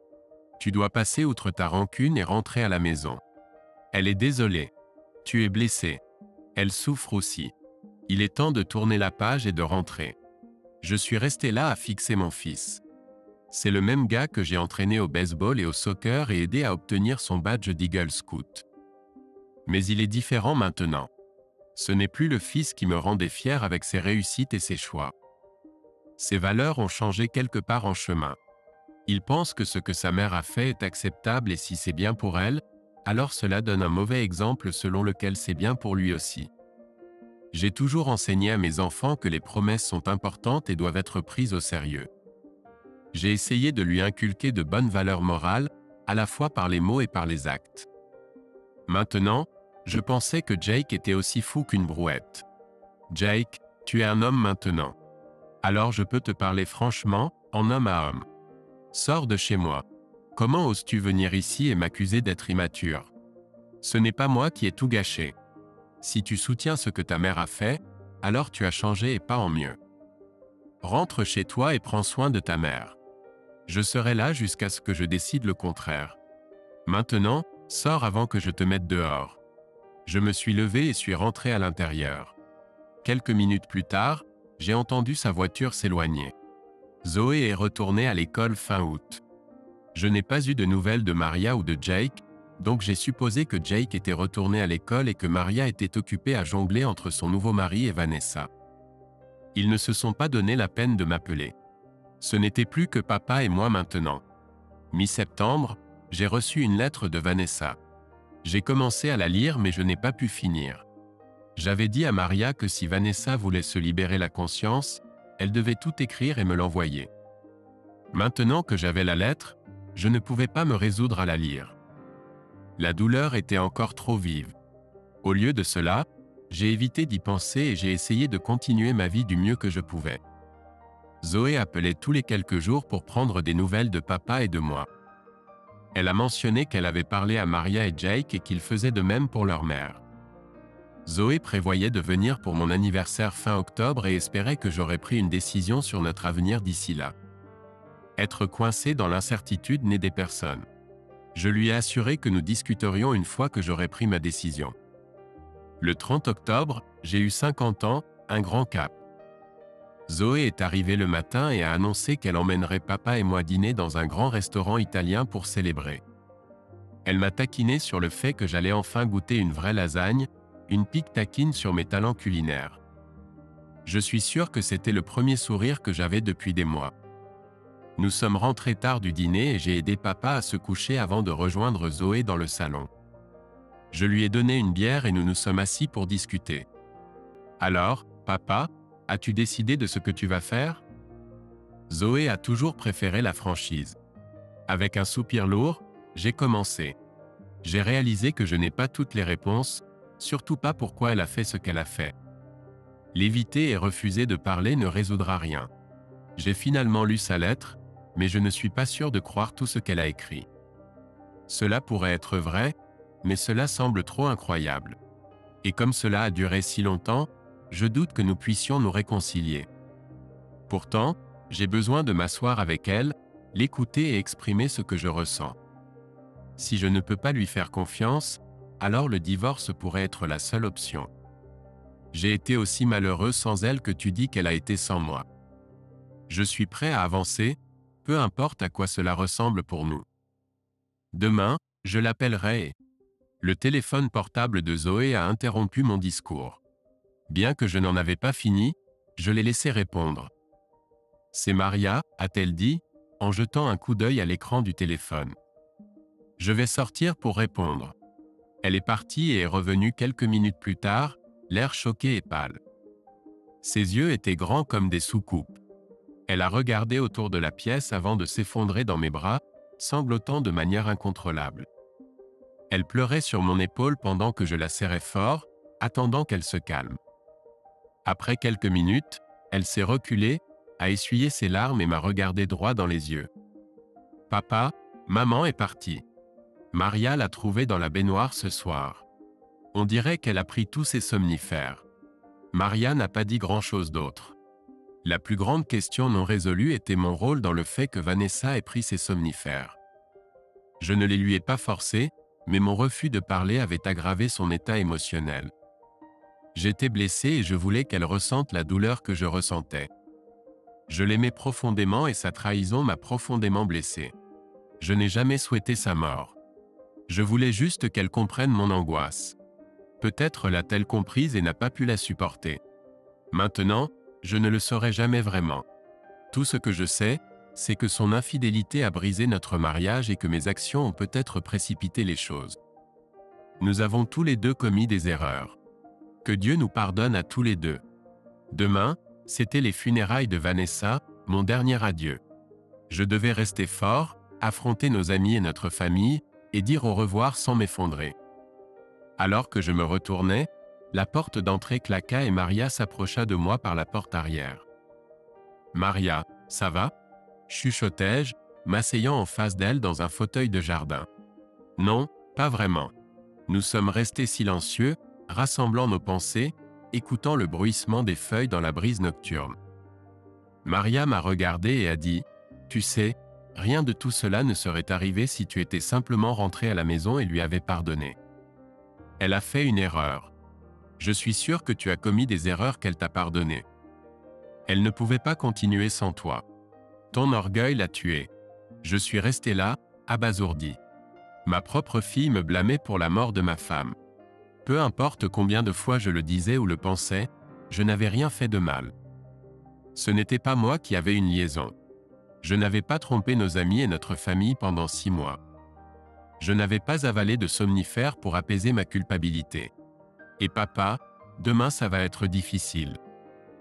A: Tu dois passer outre ta rancune et rentrer à la maison. Elle est désolée. Tu es blessé. Elle souffre aussi. Il est temps de tourner la page et de rentrer. Je suis resté là à fixer mon fils. C'est le même gars que j'ai entraîné au baseball et au soccer et aidé à obtenir son badge d'Eagle Scout. Mais il est différent maintenant. Ce n'est plus le fils qui me rendait fier avec ses réussites et ses choix. Ses valeurs ont changé quelque part en chemin. Il pense que ce que sa mère a fait est acceptable et si c'est bien pour elle, alors cela donne un mauvais exemple selon lequel c'est bien pour lui aussi. J'ai toujours enseigné à mes enfants que les promesses sont importantes et doivent être prises au sérieux. J'ai essayé de lui inculquer de bonnes valeurs morales, à la fois par les mots et par les actes. Maintenant, je pensais que Jake était aussi fou qu'une brouette. Jake, tu es un homme maintenant. Alors je peux te parler franchement, en homme à homme. Sors de chez moi. Comment oses-tu venir ici et m'accuser d'être immature? Ce n'est pas moi qui ai tout gâché. Si tu soutiens ce que ta mère a fait, alors tu as changé et pas en mieux. Rentre chez toi et prends soin de ta mère. Je serai là jusqu'à ce que je décide le contraire. Maintenant, sors avant que je te mette dehors. Je me suis levé et suis rentré à l'intérieur. Quelques minutes plus tard, j'ai entendu sa voiture s'éloigner. Zoé est retournée à l'école fin août. Je n'ai pas eu de nouvelles de Maria ou de Jake, donc j'ai supposé que Jake était retourné à l'école et que Maria était occupée à jongler entre son nouveau mari et Vanessa. Ils ne se sont pas donné la peine de m'appeler. Ce n'était plus que papa et moi maintenant. Mi-septembre, j'ai reçu une lettre de Vanessa. J'ai commencé à la lire mais je n'ai pas pu finir. J'avais dit à Maria que si Vanessa voulait se libérer la conscience, elle devait tout écrire et me l'envoyer. Maintenant que j'avais la lettre, je ne pouvais pas me résoudre à la lire. La douleur était encore trop vive. Au lieu de cela, j'ai évité d'y penser et j'ai essayé de continuer ma vie du mieux que je pouvais. Zoé appelait tous les quelques jours pour prendre des nouvelles de papa et de moi. Elle a mentionné qu'elle avait parlé à Maria et Jake et qu'ils faisaient de même pour leur mère. Zoé prévoyait de venir pour mon anniversaire fin octobre et espérait que j'aurais pris une décision sur notre avenir d'ici là. Être coincé dans l'incertitude n'aidait personne. Je lui ai assuré que nous discuterions une fois que j'aurais pris ma décision. Le 30 octobre, j'ai eu 50 ans, un grand cap. Zoé est arrivée le matin et a annoncé qu'elle emmènerait papa et moi dîner dans un grand restaurant italien pour célébrer. Elle m'a taquiné sur le fait que j'allais enfin goûter une vraie lasagne, une pique taquine sur mes talents culinaires. Je suis sûr que c'était le premier sourire que j'avais depuis des mois. Nous sommes rentrés tard du dîner et j'ai aidé papa à se coucher avant de rejoindre Zoé dans le salon. Je lui ai donné une bière et nous nous sommes assis pour discuter. Alors, papa, as-tu décidé de ce que tu vas faire? Zoé a toujours préféré la franchise. Avec un soupir lourd, j'ai commencé. J'ai réalisé que je n'ai pas toutes les réponses, surtout pas pourquoi elle a fait ce qu'elle a fait. L'éviter et refuser de parler ne résoudra rien. J'ai finalement lu sa lettre, mais je ne suis pas sûr de croire tout ce qu'elle a écrit. Cela pourrait être vrai, mais cela semble trop incroyable. Et comme cela a duré si longtemps, je doute que nous puissions nous réconcilier. Pourtant, j'ai besoin de m'asseoir avec elle, l'écouter et exprimer ce que je ressens. Si je ne peux pas lui faire confiance, alors le divorce pourrait être la seule option. J'ai été aussi malheureux sans elle que tu dis qu'elle a été sans moi. Je suis prêt à avancer, peu importe à quoi cela ressemble pour nous. Demain, je l'appellerai et... Le téléphone portable de Zoé a interrompu mon discours. Bien que je n'en avais pas fini, je l'ai laissé répondre. C'est Maria, a-t-elle dit, en jetant un coup d'œil à l'écran du téléphone. Je vais sortir pour répondre. Elle est partie et est revenue quelques minutes plus tard, l'air choqué et pâle. Ses yeux étaient grands comme des soucoupes. Elle a regardé autour de la pièce avant de s'effondrer dans mes bras, sanglotant de manière incontrôlable. Elle pleurait sur mon épaule pendant que je la serrais fort, attendant qu'elle se calme. Après quelques minutes, elle s'est reculée, a essuyé ses larmes et m'a regardé droit dans les yeux. Papa, maman est partie. Maria l'a trouvée dans la baignoire ce soir. On dirait qu'elle a pris tous ses somnifères. Maria n'a pas dit grand-chose d'autre. La plus grande question non résolue était mon rôle dans le fait que Vanessa ait pris ses somnifères. Je ne les lui ai pas forcés, mais mon refus de parler avait aggravé son état émotionnel. J'étais blessé et je voulais qu'elle ressente la douleur que je ressentais. Je l'aimais profondément et sa trahison m'a profondément blessé. Je n'ai jamais souhaité sa mort. Je voulais juste qu'elle comprenne mon angoisse. Peut-être l'a-t-elle comprise et n'a pas pu la supporter. Maintenant, je ne le saurai jamais vraiment. Tout ce que je sais, c'est que son infidélité a brisé notre mariage et que mes actions ont peut-être précipité les choses. Nous avons tous les deux commis des erreurs. Que Dieu nous pardonne à tous les deux. Demain, c'était les funérailles de Vanessa, mon dernier adieu. Je devais rester fort, affronter nos amis et notre famille, et dire au revoir sans m'effondrer. Alors que je me retournais, la porte d'entrée claqua et Maria s'approcha de moi par la porte arrière. « Maria, ça va ?» chuchotai-je, m'asseyant en face d'elle dans un fauteuil de jardin. « Non, pas vraiment. » Nous sommes restés silencieux, rassemblant nos pensées, écoutant le bruissement des feuilles dans la brise nocturne. Maria m'a regardé et a dit « Tu sais, rien de tout cela ne serait arrivé si tu étais simplement rentré à la maison et lui avais pardonné. Elle a fait une erreur. Je suis sûr que tu as commis des erreurs qu'elle t'a pardonnées. Elle ne pouvait pas continuer sans toi. Ton orgueil l'a tuée. Je suis resté là, abasourdi. Ma propre fille me blâmait pour la mort de ma femme. Peu importe combien de fois je le disais ou le pensais, je n'avais rien fait de mal. Ce n'était pas moi qui avais une liaison. Je n'avais pas trompé nos amis et notre famille pendant 6 mois. Je n'avais pas avalé de somnifères pour apaiser ma culpabilité. Et papa, demain ça va être difficile.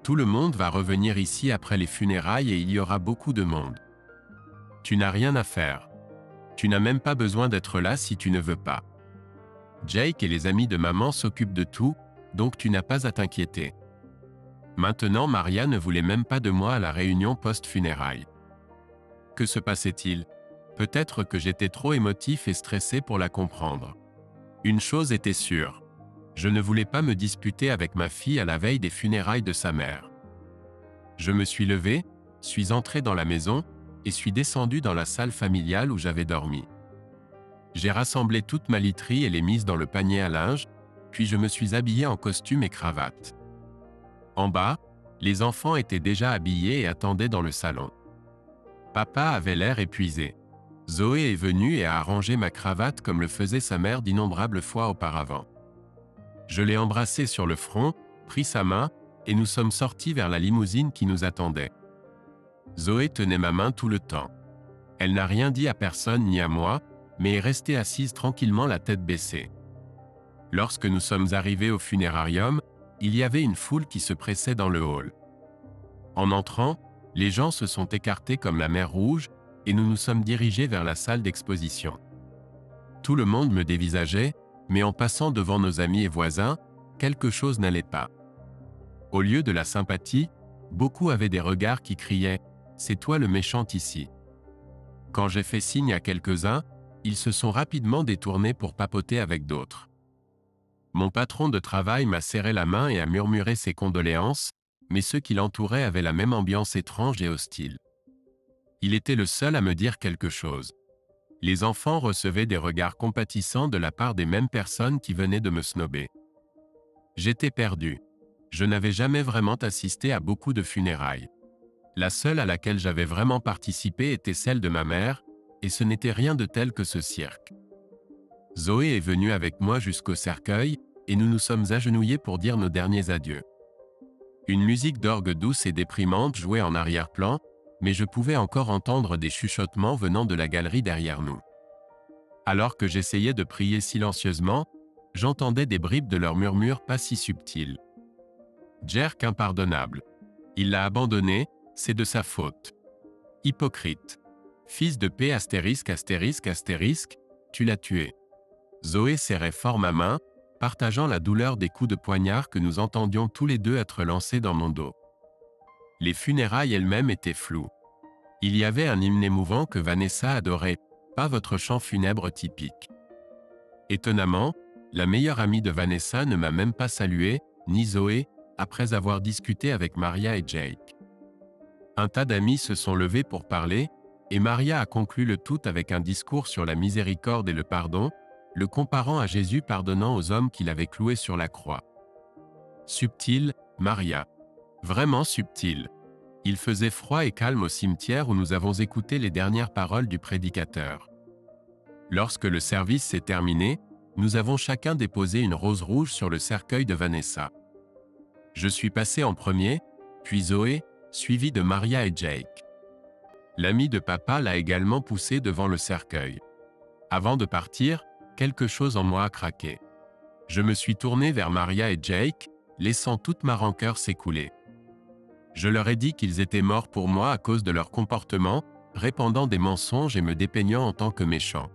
A: Tout le monde va revenir ici après les funérailles et il y aura beaucoup de monde. Tu n'as rien à faire. Tu n'as même pas besoin d'être là si tu ne veux pas. Jake et les amis de maman s'occupent de tout, donc tu n'as pas à t'inquiéter. Maintenant, Maria ne voulait même pas de moi à la réunion post-funérailles. Que se passait-il? Peut-être que j'étais trop émotif et stressé pour la comprendre. Une chose était sûre. Je ne voulais pas me disputer avec ma fille à la veille des funérailles de sa mère. Je me suis levé, suis entré dans la maison, et suis descendu dans la salle familiale où j'avais dormi. J'ai rassemblé toute ma literie et l'ai mise dans le panier à linge, puis je me suis habillé en costume et cravate. En bas, les enfants étaient déjà habillés et attendaient dans le salon. Papa avait l'air épuisé. Zoé est venue et a arrangé ma cravate comme le faisait sa mère d'innombrables fois auparavant. Je l'ai embrassé sur le front, pris sa main, et nous sommes sortis vers la limousine qui nous attendait. Zoé tenait ma main tout le temps. Elle n'a rien dit à personne ni à moi, mais est restée assise tranquillement la tête baissée. Lorsque nous sommes arrivés au funérarium, il y avait une foule qui se pressait dans le hall. En entrant, les gens se sont écartés comme la mer Rouge, et nous nous sommes dirigés vers la salle d'exposition. Tout le monde me dévisageait, mais en passant devant nos amis et voisins, quelque chose n'allait pas. Au lieu de la sympathie, beaucoup avaient des regards qui criaient « C'est toi le méchant ici ». Quand j'ai fait signe à quelques-uns, ils se sont rapidement détournés pour papoter avec d'autres. Mon patron de travail m'a serré la main et a murmuré ses condoléances, mais ceux qui l'entouraient avaient la même ambiance étrange et hostile. Il était le seul à me dire quelque chose. Les enfants recevaient des regards compatissants de la part des mêmes personnes qui venaient de me snober. J'étais perdu. Je n'avais jamais vraiment assisté à beaucoup de funérailles. La seule à laquelle j'avais vraiment participé était celle de ma mère, et ce n'était rien de tel que ce cirque. Zoé est venue avec moi jusqu'au cercueil, et nous nous sommes agenouillés pour dire nos derniers adieux. Une musique d'orgue douce et déprimante jouait en arrière-plan, mais je pouvais encore entendre des chuchotements venant de la galerie derrière nous. Alors que j'essayais de prier silencieusement, j'entendais des bribes de leurs murmures pas si subtils. Jerk impardonnable. Il l'a abandonné, c'est de sa faute. Hypocrite. Fils de P astérisque astérisque astérisque, tu l'as tué. Zoé serrait fort ma main, partageant la douleur des coups de poignard que nous entendions tous les deux être lancés dans mon dos. Les funérailles elles-mêmes étaient floues. Il y avait un hymne émouvant que Vanessa adorait, pas votre chant funèbre typique. Étonnamment, la meilleure amie de Vanessa ne m'a même pas salué, ni Zoé, après avoir discuté avec Maria et Jake. Un tas d'amis se sont levés pour parler, et Maria a conclu le tout avec un discours sur la miséricorde et le pardon, le comparant à Jésus pardonnant aux hommes qu'il avait cloués sur la croix. Subtil, Maria. Vraiment subtil. Il faisait froid et calme au cimetière où nous avons écouté les dernières paroles du prédicateur. Lorsque le service s'est terminé, nous avons chacun déposé une rose rouge sur le cercueil de Vanessa. Je suis passé en premier, puis Zoé, suivi de Maria et Jake. L'ami de papa l'a également poussé devant le cercueil. Avant de partir, quelque chose en moi a craqué. Je me suis tourné vers Maria et Jake, laissant toute ma rancœur s'écouler. Je leur ai dit qu'ils étaient morts pour moi à cause de leur comportement, répandant des mensonges et me dépeignant en tant que méchant.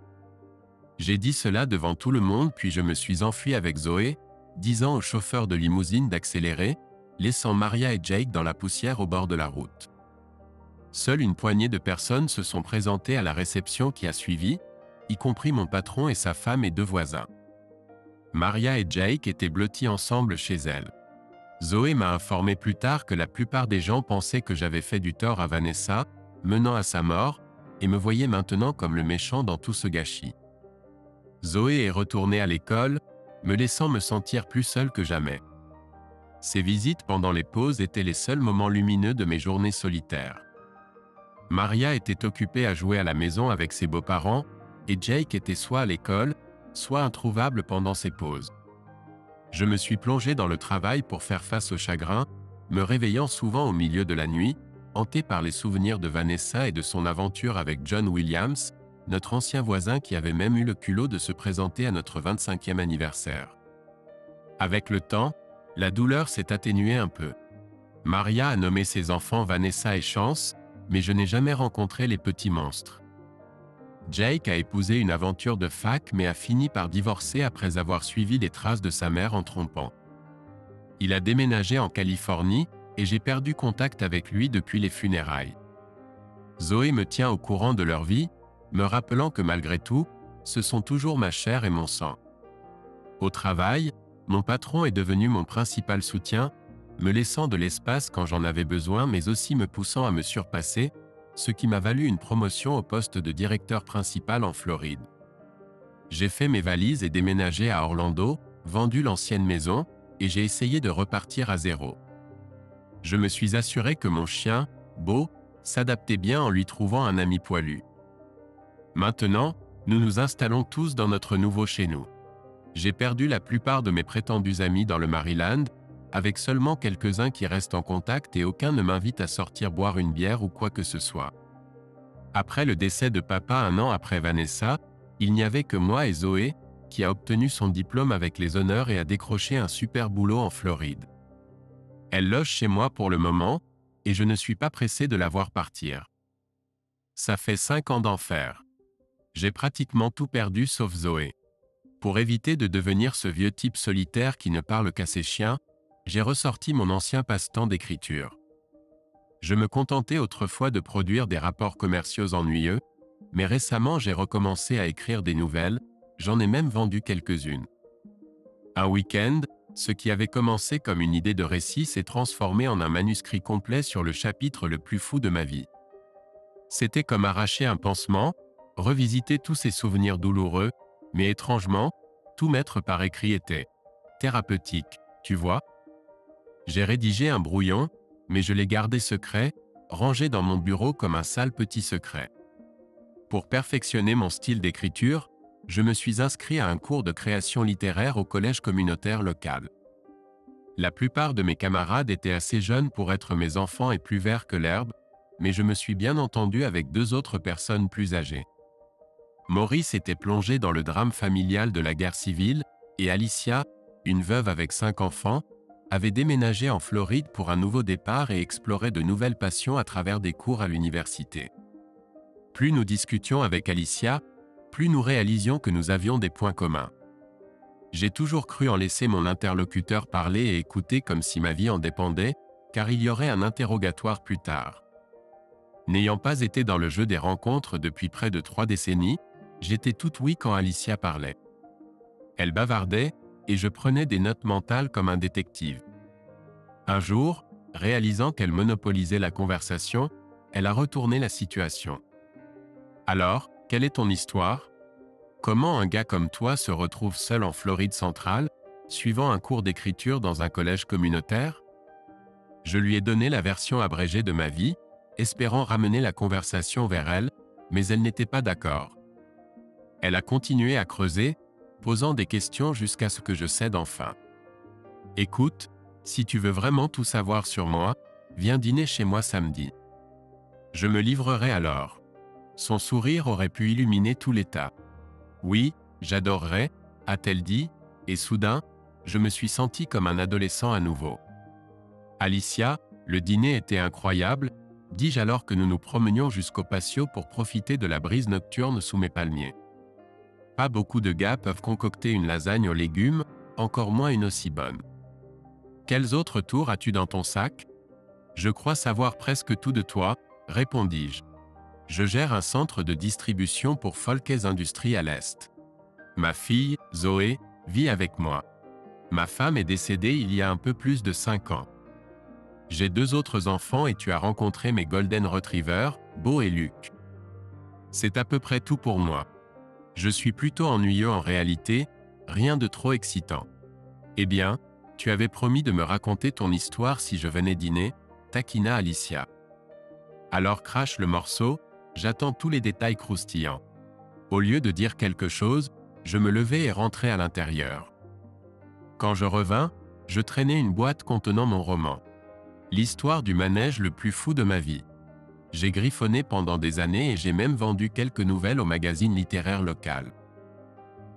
A: J'ai dit cela devant tout le monde puis je me suis enfui avec Zoé, disant au chauffeur de limousine d'accélérer, laissant Maria et Jake dans la poussière au bord de la route. Seule une poignée de personnes se sont présentées à la réception qui a suivi, y compris mon patron et sa femme et deux voisins. Maria et Jake étaient blottis ensemble chez elle. Zoé m'a informé plus tard que la plupart des gens pensaient que j'avais fait du tort à Vanessa, menant à sa mort, et me voyaient maintenant comme le méchant dans tout ce gâchis. Zoé est retournée à l'école, me laissant me sentir plus seul que jamais. Ses visites pendant les pauses étaient les seuls moments lumineux de mes journées solitaires. Maria était occupée à jouer à la maison avec ses beaux-parents, et Jake était soit à l'école, soit introuvable pendant ses pauses. Je me suis plongé dans le travail pour faire face au chagrin, me réveillant souvent au milieu de la nuit, hanté par les souvenirs de Vanessa et de son aventure avec John Williams, notre ancien voisin qui avait même eu le culot de se présenter à notre 25e anniversaire. Avec le temps, la douleur s'est atténuée un peu. Maria a nommé ses enfants Vanessa et Chance, mais je n'ai jamais rencontré les petits monstres. Jake a épousé une aventure de fac mais a fini par divorcer après avoir suivi les traces de sa mère en trompant. Il a déménagé en Californie, et j'ai perdu contact avec lui depuis les funérailles. Zoé me tient au courant de leur vie, me rappelant que malgré tout, ce sont toujours ma chair et mon sang. Au travail, mon patron est devenu mon principal soutien, me laissant de l'espace quand j'en avais besoin mais aussi me poussant à me surpasser, ce qui m'a valu une promotion au poste de directeur principal en Floride. J'ai fait mes valises et déménagé à Orlando, vendu l'ancienne maison, et j'ai essayé de repartir à zéro. Je me suis assuré que mon chien, Beau, s'adaptait bien en lui trouvant un ami poilu. Maintenant, nous nous installons tous dans notre nouveau chez nous. J'ai perdu la plupart de mes prétendus amis dans le Maryland, avec seulement quelques-uns qui restent en contact et aucun ne m'invite à sortir boire une bière ou quoi que ce soit. Après le décès de papa 1 an après Vanessa, il n'y avait que moi et Zoé, qui a obtenu son diplôme avec les honneurs et a décroché un super boulot en Floride. Elle loge chez moi pour le moment, et je ne suis pas pressé de la voir partir. Ça fait 5 ans d'enfer. J'ai pratiquement tout perdu sauf Zoé. Pour éviter de devenir ce vieux type solitaire qui ne parle qu'à ses chiens, j'ai ressorti mon ancien passe-temps d'écriture. Je me contentais autrefois de produire des rapports commerciaux ennuyeux, mais récemment j'ai recommencé à écrire des nouvelles, j'en ai même vendu quelques-unes. Un week-end, ce qui avait commencé comme une idée de récit s'est transformé en un manuscrit complet sur le chapitre le plus fou de ma vie. C'était comme arracher un pansement, revisiter tous ces souvenirs douloureux, mais étrangement, tout mettre par écrit était thérapeutique, tu vois. J'ai rédigé un brouillon, mais je l'ai gardé secret, rangé dans mon bureau comme un sale petit secret. Pour perfectionner mon style d'écriture, je me suis inscrit à un cours de création littéraire au collège communautaire local. La plupart de mes camarades étaient assez jeunes pour être mes enfants et plus verts que l'herbe, mais je me suis bien entendu avec 2 autres personnes plus âgées. Maurice était plongé dans le drame familial de la guerre civile, et Alicia, une veuve avec 5 enfants, avait déménagé en Floride pour un nouveau départ et explorait de nouvelles passions à travers des cours à l'université. Plus nous discutions avec Alicia, plus nous réalisions que nous avions des points communs. J'ai toujours cru en laisser mon interlocuteur parler et écouter comme si ma vie en dépendait, car il y aurait un interrogatoire plus tard. N'ayant pas été dans le jeu des rencontres depuis près de 3 décennies, j'étais tout oui quand Alicia parlait. Elle bavardait, et je prenais des notes mentales comme un détective. Un jour, réalisant qu'elle monopolisait la conversation, elle a retourné la situation. Alors, quelle est ton histoire? Comment un gars comme toi se retrouve seul en Floride centrale, suivant un cours d'écriture dans un collège communautaire? Je lui ai donné la version abrégée de ma vie, espérant ramener la conversation vers elle, mais elle n'était pas d'accord. Elle a continué à creuser, posant des questions jusqu'à ce que je cède enfin. Écoute, si tu veux vraiment tout savoir sur moi, viens dîner chez moi samedi. Je me livrerai alors. Son sourire aurait pu illuminer tout l'état. Oui, j'adorerais, a-t-elle dit, et soudain, je me suis senti comme un adolescent à nouveau. Alicia, le dîner était incroyable, dis-je alors que nous nous promenions jusqu'au patio pour profiter de la brise nocturne sous mes palmiers. Pas beaucoup de gars peuvent concocter une lasagne aux légumes, encore moins une aussi bonne. Quels autres tours as-tu dans ton sac? Je crois savoir presque tout de toi, répondis-je. Je gère un centre de distribution pour Folkes Industries à l'Est. Ma fille, Zoé, vit avec moi. Ma femme est décédée il y a un peu plus de 5 ans. J'ai 2 autres enfants et tu as rencontré mes Golden Retrievers, Beau et Luc. C'est à peu près tout pour moi. Je suis plutôt ennuyeux en réalité, rien de trop excitant. Eh bien, tu avais promis de me raconter ton histoire si je venais dîner, taquina Alicia. Alors crache le morceau, j'attends tous les détails croustillants. Au lieu de dire quelque chose, je me levai et rentrai à l'intérieur. Quand je revins, je traînais une boîte contenant mon roman. L'histoire du manège le plus fou de ma vie. J'ai griffonné pendant des années et j'ai même vendu quelques nouvelles au magazine littéraire local.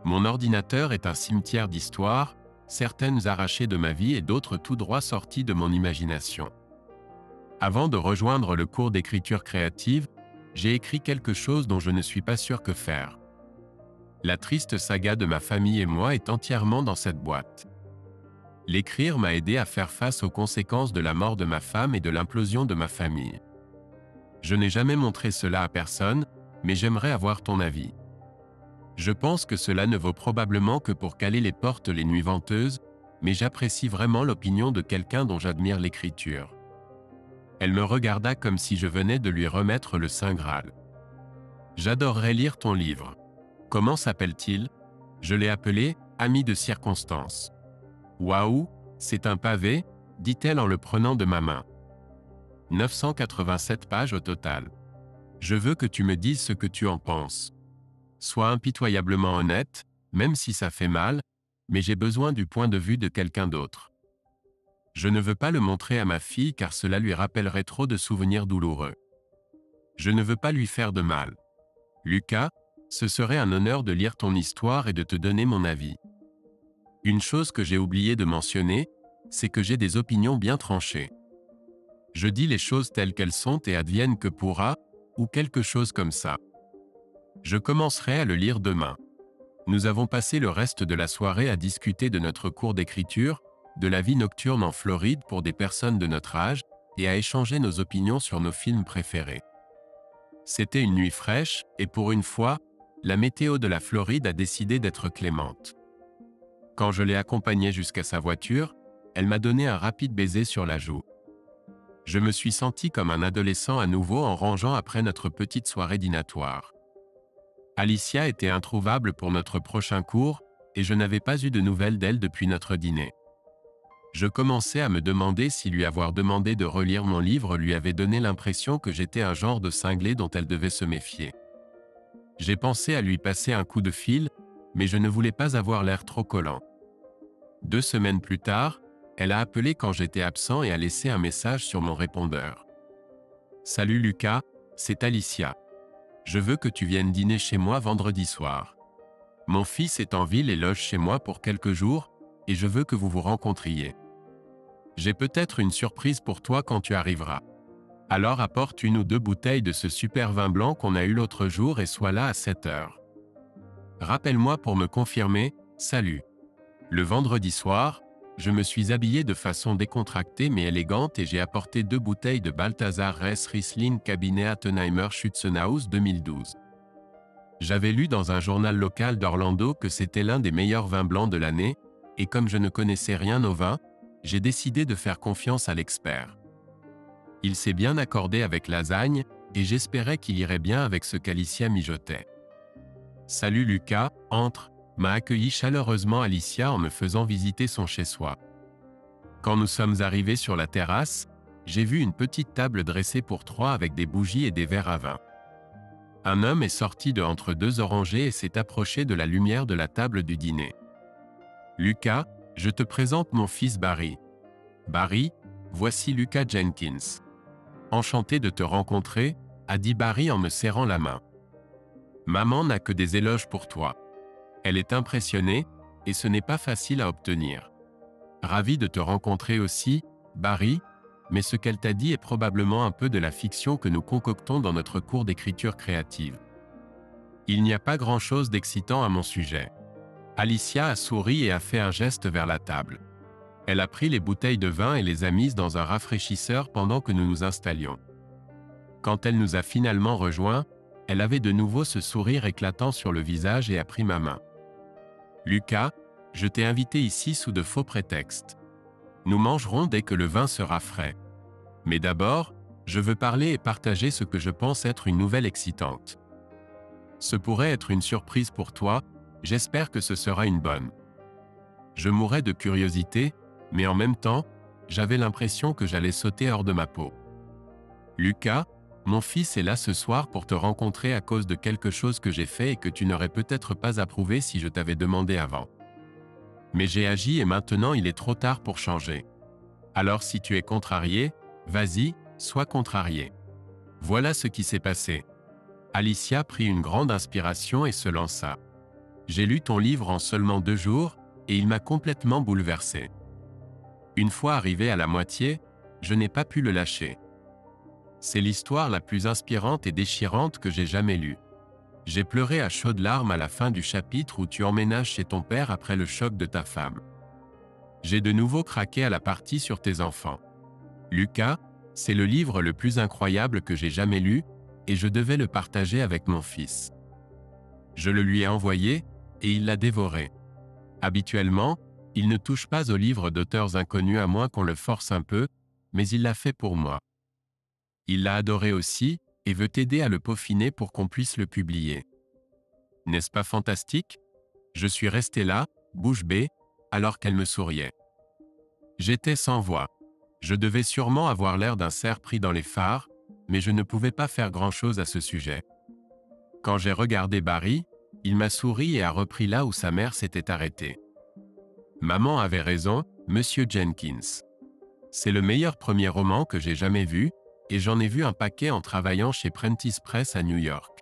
A: Mon ordinateur est un cimetière d'histoires, certaines arrachées de ma vie et d'autres tout droit sorties de mon imagination. Avant de rejoindre le cours d'écriture créative, j'ai écrit quelque chose dont je ne suis pas sûr que faire. La triste saga de ma famille et moi est entièrement dans cette boîte. L'écrire m'a aidé à faire face aux conséquences de la mort de ma femme et de l'implosion de ma famille. Je n'ai jamais montré cela à personne, mais j'aimerais avoir ton avis. Je pense que cela ne vaut probablement que pour caler les portes les nuits venteuses, mais j'apprécie vraiment l'opinion de quelqu'un dont j'admire l'écriture. Elle me regarda comme si je venais de lui remettre le Saint Graal. J'adorerais lire ton livre. Comment s'appelle-t-il? Je l'ai appelé « Ami de circonstance ». Waouh, c'est un pavé, dit-elle en le prenant de ma main. 987 pages au total. Je veux que tu me dises ce que tu en penses. Sois impitoyablement honnête, même si ça fait mal, mais j'ai besoin du point de vue de quelqu'un d'autre. Je ne veux pas le montrer à ma fille car cela lui rappellerait trop de souvenirs douloureux. Je ne veux pas lui faire de mal. Lucas, ce serait un honneur de lire ton histoire et de te donner mon avis. Une chose que j'ai oublié de mentionner, c'est que j'ai des opinions bien tranchées. Je dis les choses telles qu'elles sont et advienne que pourra, ou quelque chose comme ça. Je commencerai à le lire demain. Nous avons passé le reste de la soirée à discuter de notre cours d'écriture, de la vie nocturne en Floride pour des personnes de notre âge, et à échanger nos opinions sur nos films préférés. C'était une nuit fraîche, et pour une fois, la météo de la Floride a décidé d'être clémente. Quand je l'ai accompagnée jusqu'à sa voiture, elle m'a donné un rapide baiser sur la joue. Je me suis senti comme un adolescent à nouveau en rangeant après notre petite soirée dînatoire. Alicia était introuvable pour notre prochain cours, et je n'avais pas eu de nouvelles d'elle depuis notre dîner. Je commençais à me demander si lui avoir demandé de relire mon livre lui avait donné l'impression que j'étais un genre de cinglé dont elle devait se méfier. J'ai pensé à lui passer un coup de fil, mais je ne voulais pas avoir l'air trop collant. 2 semaines plus tard, elle a appelé quand j'étais absent et a laissé un message sur mon répondeur. « Salut Lucas, c'est Alicia. Je veux que tu viennes dîner chez moi vendredi soir. Mon fils est en ville et loge chez moi pour quelques jours, et je veux que vous vous rencontriez. J'ai peut-être une surprise pour toi quand tu arriveras. Alors apporte 1 ou 2 bouteilles de ce super vin blanc qu'on a eu l'autre jour et sois là à 7 heures. Rappelle-moi pour me confirmer, salut. » Le vendredi soir, je me suis habillé de façon décontractée mais élégante et j'ai apporté 2 bouteilles de Balthasar Reis Riesling Cabinet Attenheimer Schützenhaus 2012. J'avais lu dans un journal local d'Orlando que c'était l'un des meilleurs vins blancs de l'année, et comme je ne connaissais rien au vin, j'ai décidé de faire confiance à l'expert. Il s'est bien accordé avec lasagne, et j'espérais qu'il irait bien avec ce qu'Alicia mijotait. « Salut Lucas, entre », m'a accueilli chaleureusement Alicia en me faisant visiter son chez-soi. Quand nous sommes arrivés sur la terrasse, j'ai vu une petite table dressée pour 3 avec des bougies et des verres à vin. Un homme est sorti de entre 2 orangers et s'est approché de la lumière de la table du dîner. « Lucas, je te présente mon fils Barry. Barry, voici Lucas Jenkins. Enchanté de te rencontrer, » a dit Barry en me serrant la main. « Maman n'a que des éloges pour toi. Elle est impressionnée, et ce n'est pas facile à obtenir. Ravi de te rencontrer aussi, Barry, mais ce qu'elle t'a dit est probablement un peu de la fiction que nous concoctons dans notre cours d'écriture créative. Il n'y a pas grand-chose d'excitant à mon sujet. » Alicia a souri et a fait un geste vers la table. Elle a pris les bouteilles de vin et les a mises dans un rafraîchisseur pendant que nous nous installions. Quand elle nous a finalement rejoints, elle avait de nouveau ce sourire éclatant sur le visage et a pris ma main. « Lucas, je t'ai invité ici sous de faux prétextes. Nous mangerons dès que le vin sera frais. Mais d'abord, je veux parler et partager ce que je pense être une nouvelle excitante. Ce pourrait être une surprise pour toi, j'espère que ce sera une bonne. » Je mourais de curiosité, mais en même temps, j'avais l'impression que j'allais sauter hors de ma peau. « Lucas, mon fils est là ce soir pour te rencontrer à cause de quelque chose que j'ai fait et que tu n'aurais peut-être pas approuvé si je t'avais demandé avant. Mais j'ai agi et maintenant il est trop tard pour changer. Alors si tu es contrarié, vas-y, sois contrarié. » Voilà ce qui s'est passé. Alicia prit une grande inspiration et se lança. « J'ai lu ton livre en seulement 2 jours, et il m'a complètement bouleversé. Une fois arrivé à la moitié, je n'ai pas pu le lâcher. C'est l'histoire la plus inspirante et déchirante que j'ai jamais lue. J'ai pleuré à chaudes larmes à la fin du chapitre où tu emménages chez ton père après le choc de ta femme. J'ai de nouveau craqué à la partie sur tes enfants. Lucas, c'est le livre le plus incroyable que j'ai jamais lu, et je devais le partager avec mon fils. Je le lui ai envoyé, et il l'a dévoré. Habituellement, il ne touche pas aux livres d'auteurs inconnus à moins qu'on le force un peu, mais il l'a fait pour moi. Il l'a adoré aussi, et veut t'aider à le peaufiner pour qu'on puisse le publier. N'est-ce pas fantastique? Je suis resté là, bouche bée, alors qu'elle me souriait. J'étais sans voix. Je devais sûrement avoir l'air d'un cerf pris dans les phares, mais je ne pouvais pas faire grand-chose à ce sujet. Quand j'ai regardé Barry, il m'a souri et a repris là où sa mère s'était arrêtée. Maman avait raison, Monsieur Jenkins. C'est le meilleur premier roman que j'ai jamais vu, et j'en ai vu un paquet en travaillant chez Prentice Press à New York.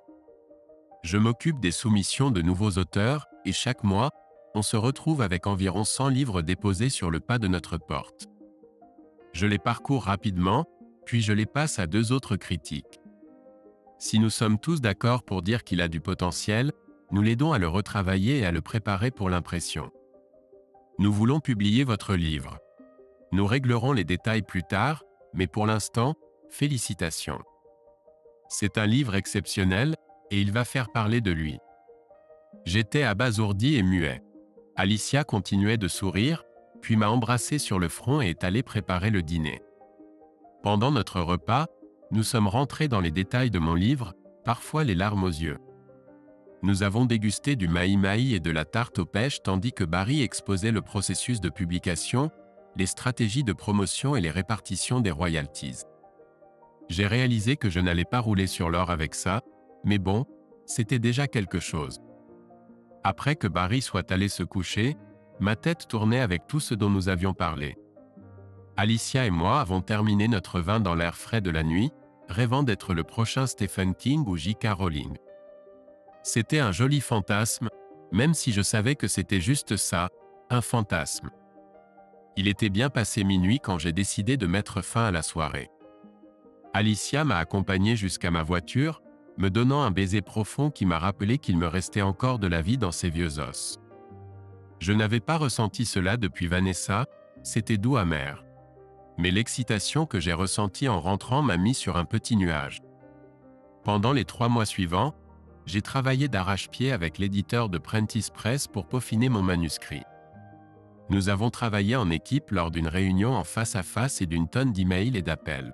A: Je m'occupe des soumissions de nouveaux auteurs, et chaque mois, on se retrouve avec environ 100 livres déposés sur le pas de notre porte. Je les parcours rapidement, puis je les passe à 2 autres critiques. Si nous sommes tous d'accord pour dire qu'il a du potentiel, nous l'aidons à le retravailler et à le préparer pour l'impression. Nous voulons publier votre livre. Nous réglerons les détails plus tard, mais pour l'instant, félicitations. C'est un livre exceptionnel, et il va faire parler de lui. J'étais abasourdi et muet. Alicia continuait de sourire, puis m'a embrassé sur le front et est allée préparer le dîner. Pendant notre repas, nous sommes rentrés dans les détails de mon livre, parfois les larmes aux yeux. Nous avons dégusté du maï-maï et de la tarte aux pêches tandis que Barry exposait le processus de publication, les stratégies de promotion et les répartitions des royalties. J'ai réalisé que je n'allais pas rouler sur l'or avec ça, mais bon, c'était déjà quelque chose. Après que Barry soit allé se coucher, ma tête tournait avec tout ce dont nous avions parlé. Alicia et moi avons terminé notre vin dans l'air frais de la nuit, rêvant d'être le prochain Stephen King ou J.K. Rowling. C'était un joli fantasme, même si je savais que c'était juste ça, un fantasme. Il était bien passé minuit quand j'ai décidé de mettre fin à la soirée. Alicia m'a accompagné jusqu'à ma voiture, me donnant un baiser profond qui m'a rappelé qu'il me restait encore de la vie dans ses vieux os. Je n'avais pas ressenti cela depuis Vanessa, c'était doux amer. Mais l'excitation que j'ai ressentie en rentrant m'a mis sur un petit nuage. Pendant les 3 mois suivants, j'ai travaillé d'arrache-pied avec l'éditeur de Prentice Press pour peaufiner mon manuscrit. Nous avons travaillé en équipe lors d'une réunion en face à face et d'une tonne d'emails et d'appels.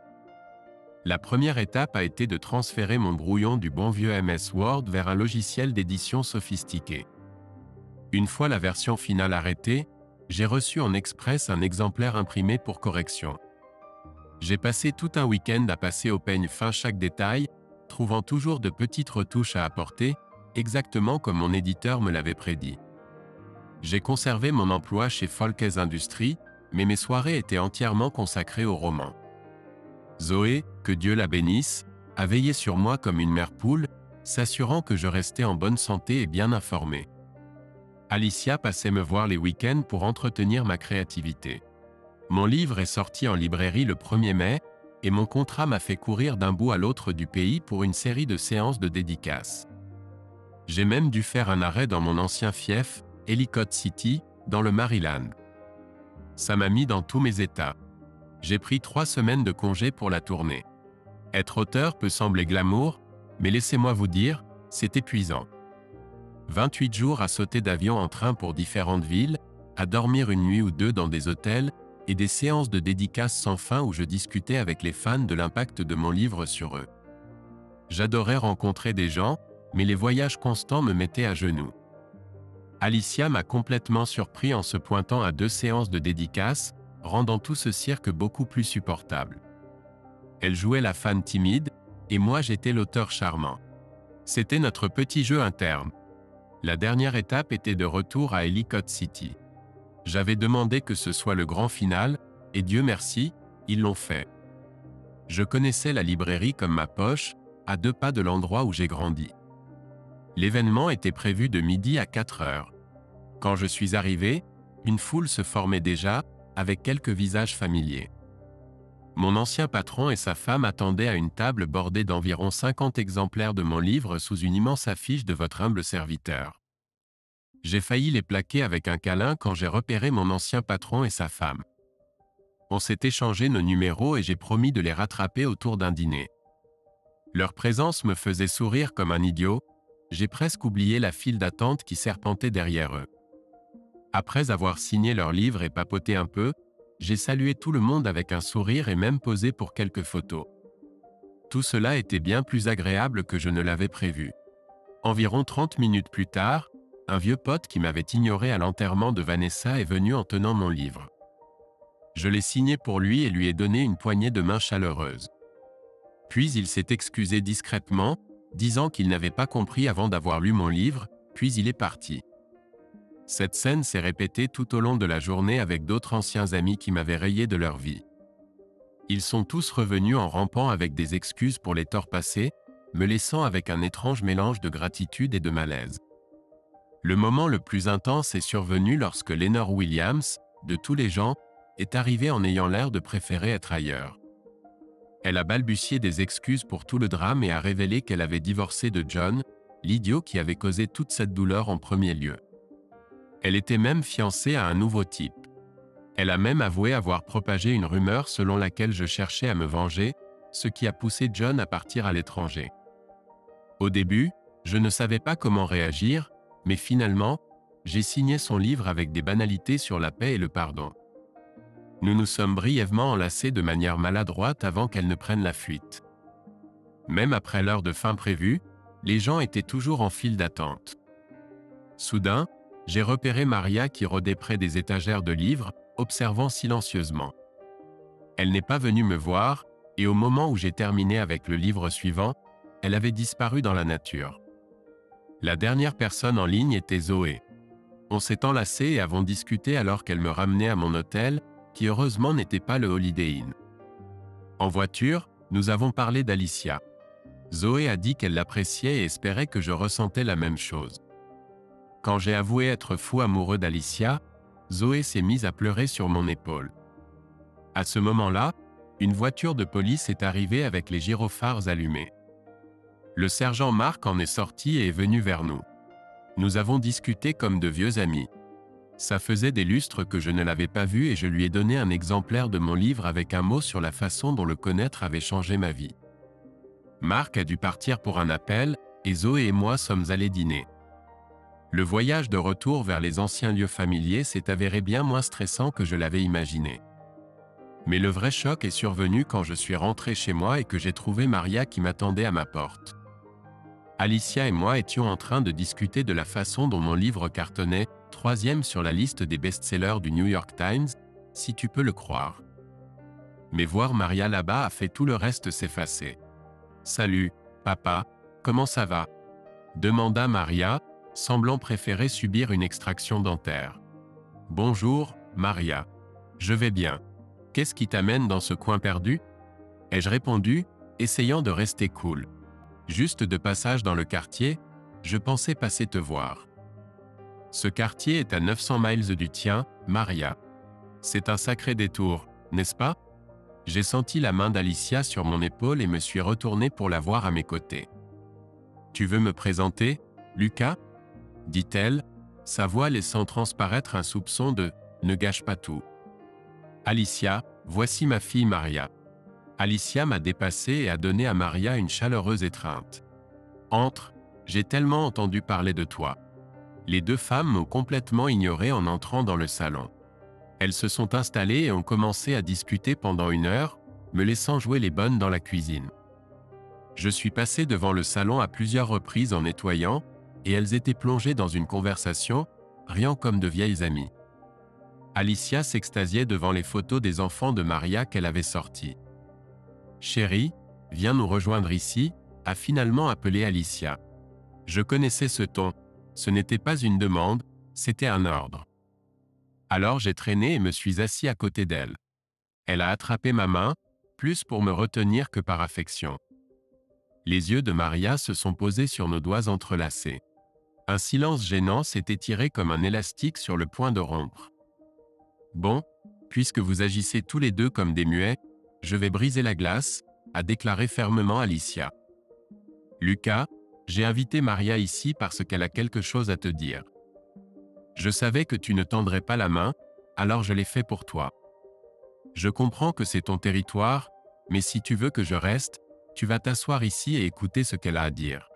A: La première étape a été de transférer mon brouillon du bon vieux MS Word vers un logiciel d'édition sophistiqué. Une fois la version finale arrêtée, j'ai reçu en express un exemplaire imprimé pour correction. J'ai passé tout un week-end à passer au peigne fin chaque détail, trouvant toujours de petites retouches à apporter, exactement comme mon éditeur me l'avait prédit. J'ai conservé mon emploi chez Folkes Industries, mais mes soirées étaient entièrement consacrées au roman. Zoé, que Dieu la bénisse, a veillé sur moi comme une mère poule, s'assurant que je restais en bonne santé et bien informé. Alicia passait me voir les week-ends pour entretenir ma créativité. Mon livre est sorti en librairie le 1er mai, et mon contrat m'a fait courir d'un bout à l'autre du pays pour une série de séances de dédicaces. J'ai même dû faire un arrêt dans mon ancien fief, Ellicott City, dans le Maryland. Ça m'a mis dans tous mes états. J'ai pris 3 semaines de congé pour la tournée. Être auteur peut sembler glamour, mais laissez-moi vous dire, c'est épuisant. 28 jours à sauter d'avion en train pour différentes villes, à dormir une nuit ou 2 dans des hôtels, et des séances de dédicaces sans fin où je discutais avec les fans de l'impact de mon livre sur eux. J'adorais rencontrer des gens, mais les voyages constants me mettaient à genoux. Alicia m'a complètement surpris en se pointant à 2 séances de dédicaces, rendant tout ce cirque beaucoup plus supportable. Elle jouait la fan timide, et moi j'étais l'auteur charmant. C'était notre petit jeu interne. La dernière étape était de retour à Ellicott City. J'avais demandé que ce soit le grand final, et Dieu merci, ils l'ont fait. Je connaissais la librairie comme ma poche, à 2 pas de l'endroit où j'ai grandi. L'événement était prévu de midi à 4 heures. Quand je suis arrivé, une foule se formait déjà, avec quelques visages familiers. Mon ancien patron et sa femme attendaient à une table bordée d'environ 50 exemplaires de mon livre sous une immense affiche de votre humble serviteur. J'ai failli les plaquer avec un câlin quand j'ai repéré mon ancien patron et sa femme. On s'est échangé nos numéros et j'ai promis de les rattraper autour d'un dîner. Leur présence me faisait sourire comme un idiot, j'ai presque oublié la file d'attente qui serpentait derrière eux. Après avoir signé leur livre et papoté un peu, j'ai salué tout le monde avec un sourire et même posé pour quelques photos. Tout cela était bien plus agréable que je ne l'avais prévu. Environ 30 minutes plus tard, un vieux pote qui m'avait ignoré à l'enterrement de Vanessa est venu en tenant mon livre. Je l'ai signé pour lui et lui ai donné une poignée de main chaleureuse. Puis il s'est excusé discrètement, disant qu'il n'avait pas compris avant d'avoir lu mon livre, puis il est parti. Cette scène s'est répétée tout au long de la journée avec d'autres anciens amis qui m'avaient rayé de leur vie. Ils sont tous revenus en rampant avec des excuses pour les torts passés, me laissant avec un étrange mélange de gratitude et de malaise. Le moment le plus intense est survenu lorsque Lenore Williams, de tous les gens, est arrivée en ayant l'air de préférer être ailleurs. Elle a balbutié des excuses pour tout le drame et a révélé qu'elle avait divorcé de John, l'idiot qui avait causé toute cette douleur en premier lieu. Elle était même fiancée à un nouveau type. Elle a même avoué avoir propagé une rumeur selon laquelle je cherchais à me venger, ce qui a poussé John à partir à l'étranger. Au début, je ne savais pas comment réagir, mais finalement, j'ai signé son livre avec des banalités sur la paix et le pardon. Nous nous sommes brièvement enlacés de manière maladroite avant qu'elle ne prenne la fuite. Même après l'heure de fin prévue, les gens étaient toujours en file d'attente. Soudain, j'ai repéré Maria qui rôdait près des étagères de livres, observant silencieusement. Elle n'est pas venue me voir, et au moment où j'ai terminé avec le livre suivant, elle avait disparu dans la nature. La dernière personne en ligne était Zoé. On s'est enlacés et avons discuté alors qu'elle me ramenait à mon hôtel, qui heureusement n'était pas le Holiday Inn. En voiture, nous avons parlé d'Alicia. Zoé a dit qu'elle l'appréciait et espérait que je ressentais la même chose. Quand j'ai avoué être fou amoureux d'Alicia, Zoé s'est mise à pleurer sur mon épaule. À ce moment-là, une voiture de police est arrivée avec les gyrophares allumés. Le sergent Marc en est sorti et est venu vers nous. Nous avons discuté comme de vieux amis. Ça faisait des lustres que je ne l'avais pas vu et je lui ai donné un exemplaire de mon livre avec un mot sur la façon dont le connaître avait changé ma vie. Marc a dû partir pour un appel et Zoé et moi sommes allés dîner. Le voyage de retour vers les anciens lieux familiers s'est avéré bien moins stressant que je l'avais imaginé. Mais le vrai choc est survenu quand je suis rentré chez moi et que j'ai trouvé Maria qui m'attendait à ma porte. Alicia et moi étions en train de discuter de la façon dont mon livre cartonnait, 3e sur la liste des best-sellers du New York Times, si tu peux le croire. Mais voir Maria là-bas a fait tout le reste s'effacer. « Salut, papa, comment ça va ?» demanda Maria, semblant préférer subir une extraction dentaire. « Bonjour, Maria. Je vais bien. Qu'est-ce qui t'amène dans ce coin perdu ?» ai-je répondu, essayant de rester cool. Juste de passage dans le quartier, je pensais passer te voir. Ce quartier est à 900 miles du tien, Maria. C'est un sacré détour, n'est-ce pas? J'ai senti la main d'Alicia sur mon épaule et me suis retourné pour la voir à mes côtés. Tu veux me présenter, Lucas? dit-elle, sa voix laissant transparaître un soupçon de « ne gâche pas tout ». Alicia, voici ma fille Maria. Alicia m'a dépassé et a donné à Maria une chaleureuse étreinte. Entre, j'ai tellement entendu parler de toi. Les deux femmes m'ont complètement ignoré en entrant dans le salon. Elles se sont installées et ont commencé à discuter pendant 1 heure, me laissant jouer les bonnes dans la cuisine. Je suis passé devant le salon à plusieurs reprises en nettoyant, et elles étaient plongées dans une conversation, riant comme de vieilles amies. Alicia s'extasiait devant les photos des enfants de Maria qu'elle avait sorties. « Chérie, viens nous rejoindre ici », a finalement appelé Alicia. Je connaissais ce ton, ce n'était pas une demande, c'était un ordre. Alors j'ai traîné et me suis assis à côté d'elle. Elle a attrapé ma main, plus pour me retenir que par affection. Les yeux de Maria se sont posés sur nos doigts entrelacés. Un silence gênant s'est étiré comme un élastique sur le point de rompre. Bon, puisque vous agissez tous les deux comme des muets, je vais briser la glace, a déclaré fermement Alicia. Lucas, j'ai invité Maria ici parce qu'elle a quelque chose à te dire. Je savais que tu ne tendrais pas la main, alors je l'ai fait pour toi. Je comprends que c'est ton territoire, mais si tu veux que je reste, tu vas t'asseoir ici et écouter ce qu'elle a à dire. »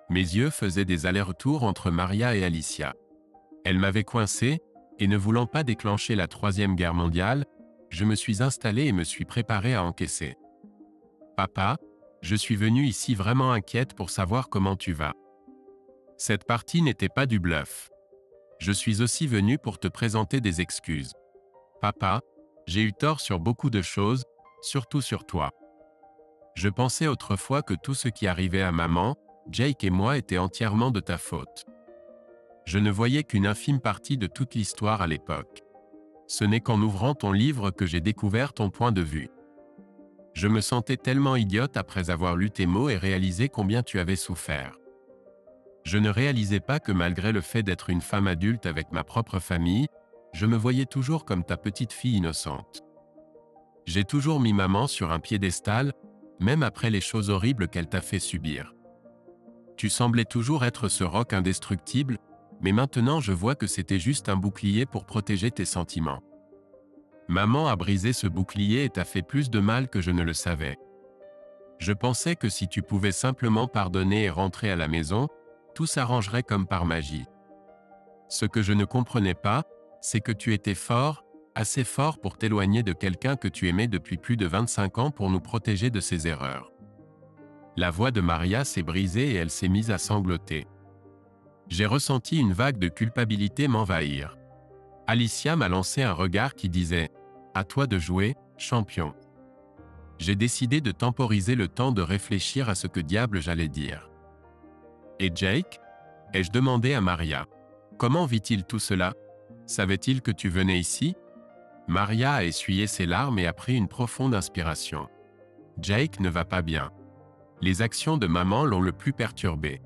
A: Mes yeux faisaient des allers-retours entre Maria et Alicia. Elle m'avait coincé, et ne voulant pas déclencher la Troisième Guerre mondiale, je me suis installé et me suis préparé à encaisser. « Papa, je suis venue ici vraiment inquiète pour savoir comment tu vas. » Cette partie n'était pas du bluff. Je suis aussi venue pour te présenter des excuses. Papa, j'ai eu tort sur beaucoup de choses, surtout sur toi. Je pensais autrefois que tout ce qui arrivait à maman, Jake et moi était entièrement de ta faute. Je ne voyais qu'une infime partie de toute l'histoire à l'époque. Ce n'est qu'en ouvrant ton livre que j'ai découvert ton point de vue. Je me sentais tellement idiote après avoir lu tes mots et réalisé combien tu avais souffert. Je ne réalisais pas que malgré le fait d'être une femme adulte avec ma propre famille, je me voyais toujours comme ta petite fille innocente. J'ai toujours mis maman sur un piédestal, même après les choses horribles qu'elle t'a fait subir. Tu semblais toujours être ce roc indestructible, mais maintenant je vois que c'était juste un bouclier pour protéger tes sentiments. Maman a brisé ce bouclier et t'a fait plus de mal que je ne le savais. Je pensais que si tu pouvais simplement pardonner et rentrer à la maison, tout s'arrangerait comme par magie. Ce que je ne comprenais pas, c'est que tu étais fort, assez fort pour t'éloigner de quelqu'un que tu aimais depuis plus de 25 ans pour nous protéger de ses erreurs. La voix de Maria s'est brisée et elle s'est mise à sangloter. J'ai ressenti une vague de culpabilité m'envahir. Alicia m'a lancé un regard qui disait « À toi de jouer, champion ». J'ai décidé de temporiser le temps de réfléchir à ce que diable j'allais dire. « Et Jake ?» ai-je demandé à Maria. « Comment vit-il tout cela? Savait-il que tu venais ici ?» Maria a essuyé ses larmes et a pris une profonde inspiration. « Jake ne va pas bien. Les actions de maman l'ont le plus perturbé.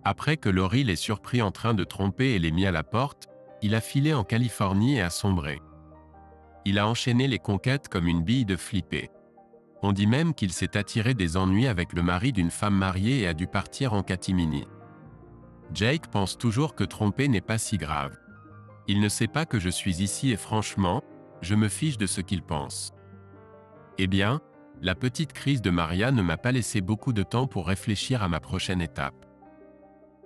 A: Après que Laurie l'ait surpris en train de tromper et l'ait mis à la porte, il a filé en Californie et a sombré. Il a enchaîné les conquêtes comme une bille de flippé. On dit même qu'il s'est attiré des ennuis avec le mari d'une femme mariée et a dû partir en catimini. Jake pense toujours que tromper n'est pas si grave. Il ne sait pas que je suis ici et franchement, je me fiche de ce qu'il pense. » Eh bien, la petite crise de Maria ne m'a pas laissé beaucoup de temps pour réfléchir à ma prochaine étape.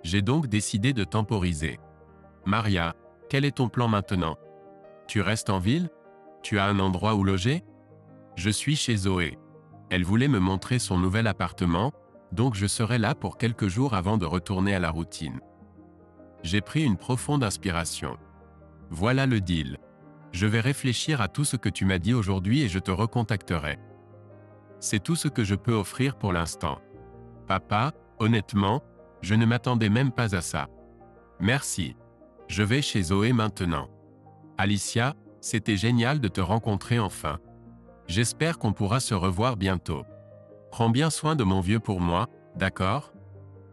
A: J'ai donc décidé de temporiser. « Maria, quel est ton plan maintenant? Tu restes en ville? Tu as un endroit où loger? » Je suis chez Zoé. Elle voulait me montrer son nouvel appartement, donc je serai là pour quelques jours avant de retourner à la routine. J'ai pris une profonde inspiration. Voilà le deal. Je vais réfléchir à tout ce que tu m'as dit aujourd'hui et je te recontacterai. C'est tout ce que je peux offrir pour l'instant. Papa, honnêtement, je ne m'attendais même pas à ça. Merci. Je vais chez Zoé maintenant. Alicia, c'était génial de te rencontrer enfin. J'espère qu'on pourra se revoir bientôt. Prends bien soin de mon vieux pour moi, d'accord? »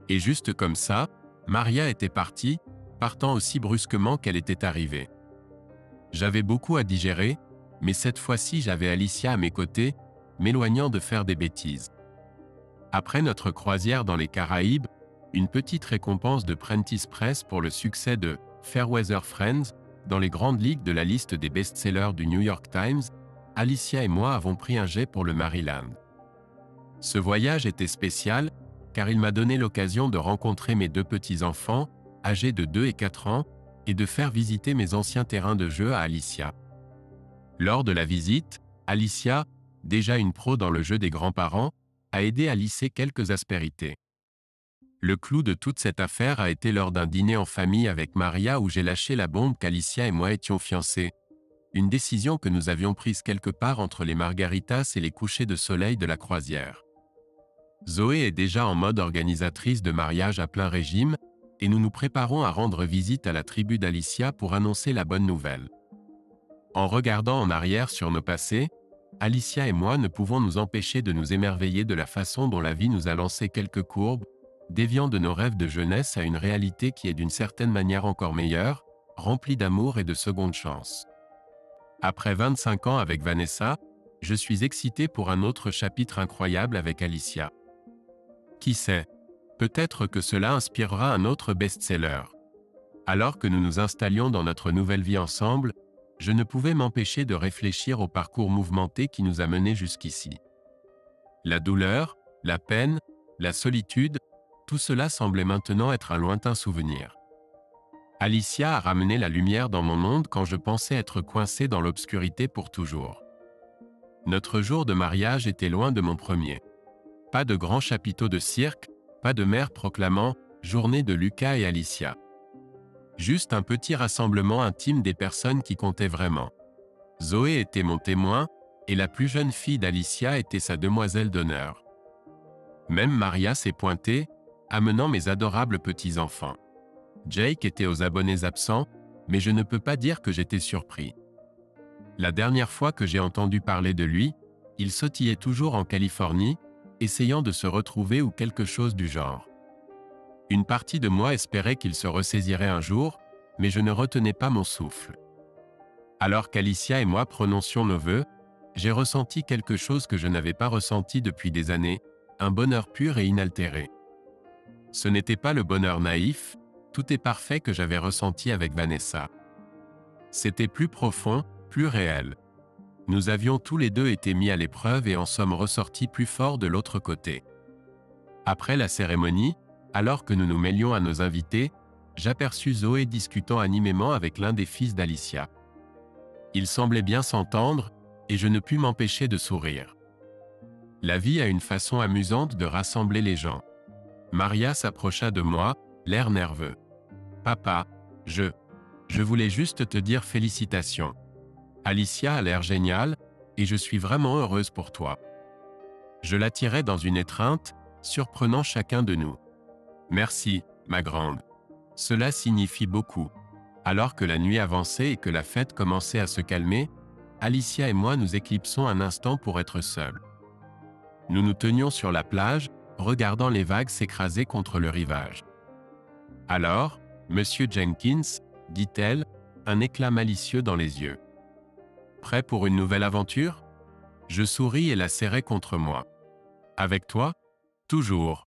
A: Et juste comme ça, Maria était partie, partant aussi brusquement qu'elle était arrivée. J'avais beaucoup à digérer, mais cette fois-ci j'avais Alicia à mes côtés, m'éloignant de faire des bêtises. Après notre croisière dans les Caraïbes, une petite récompense de Prentice Press pour le succès de Fairweather Friends dans les grandes ligues de la liste des best-sellers du New York Times, Alicia et moi avons pris un jet pour le Maryland. Ce voyage était spécial, car il m'a donné l'occasion de rencontrer mes deux petits-enfants, âgés de 2 et 4 ans, et de faire visiter mes anciens terrains de jeu à Alicia. Lors de la visite, Alicia, déjà une pro dans le jeu des grands-parents, a aidé à lisser quelques aspérités. Le clou de toute cette affaire a été lors d'un dîner en famille avec Maria où j'ai lâché la bombe qu'Alicia et moi étions fiancés. Une décision que nous avions prise quelque part entre les margaritas et les couchers de soleil de la croisière. Zoé est déjà en mode organisatrice de mariage à plein régime, et nous nous préparons à rendre visite à la tribu d'Alicia pour annoncer la bonne nouvelle. En regardant en arrière sur nos passés, Alicia et moi ne pouvons nous empêcher de nous émerveiller de la façon dont la vie nous a lancé quelques courbes, déviant de nos rêves de jeunesse à une réalité qui est d'une certaine manière encore meilleure, remplie d'amour et de seconde chance. Après 25 ans avec Vanessa, je suis excité pour un autre chapitre incroyable avec Alicia. Qui sait, peut-être que cela inspirera un autre best-seller. Alors que nous nous installions dans notre nouvelle vie ensemble, je ne pouvais m'empêcher de réfléchir au parcours mouvementé qui nous a menés jusqu'ici. La douleur, la peine, la solitude, tout cela semblait maintenant être un lointain souvenir. Alicia a ramené la lumière dans mon monde quand je pensais être coincé dans l'obscurité pour toujours. Notre jour de mariage était loin de mon premier. Pas de grands chapiteaux de cirque, pas de mère proclamant « Journée de Lucas et Alicia ». Juste un petit rassemblement intime des personnes qui comptaient vraiment. Zoé était mon témoin, et la plus jeune fille d'Alicia était sa demoiselle d'honneur. Même Maria s'est pointée, amenant mes adorables petits-enfants. Jake était aux abonnés absents, mais je ne peux pas dire que j'étais surpris. La dernière fois que j'ai entendu parler de lui, il sautillait toujours en Californie, essayant de se retrouver ou quelque chose du genre. Une partie de moi espérait qu'il se ressaisirait un jour, mais je ne retenais pas mon souffle. Alors qu'Alicia et moi prononcions nos vœux, j'ai ressenti quelque chose que je n'avais pas ressenti depuis des années, un bonheur pur et inaltéré. Ce n'était pas le bonheur naïf, tout est parfait que j'avais ressenti avec Vanessa. C'était plus profond, plus réel. Nous avions tous les deux été mis à l'épreuve et en sommes ressortis plus forts de l'autre côté. Après la cérémonie, alors que nous nous mêlions à nos invités, j'aperçus Zoé discutant animément avec l'un des fils d'Alicia. Ils semblaient bien s'entendre, et je ne pus m'empêcher de sourire. La vie a une façon amusante de rassembler les gens. Maria s'approcha de moi, l'air nerveux. « Papa, je voulais juste te dire félicitations. Alicia a l'air géniale, et je suis vraiment heureuse pour toi. » Je l'attirai dans une étreinte, surprenant chacun de nous. « Merci, ma grande. Cela signifie beaucoup. » Alors que la nuit avançait et que la fête commençait à se calmer, Alicia et moi nous éclipsons un instant pour être seuls. Nous nous tenions sur la plage, regardant les vagues s'écraser contre le rivage. « Alors, Monsieur Jenkins, dit-elle, un éclat malicieux dans les yeux. Prêt pour une nouvelle aventure ? Je souris et la serrai contre moi. Avec toi ? Toujours.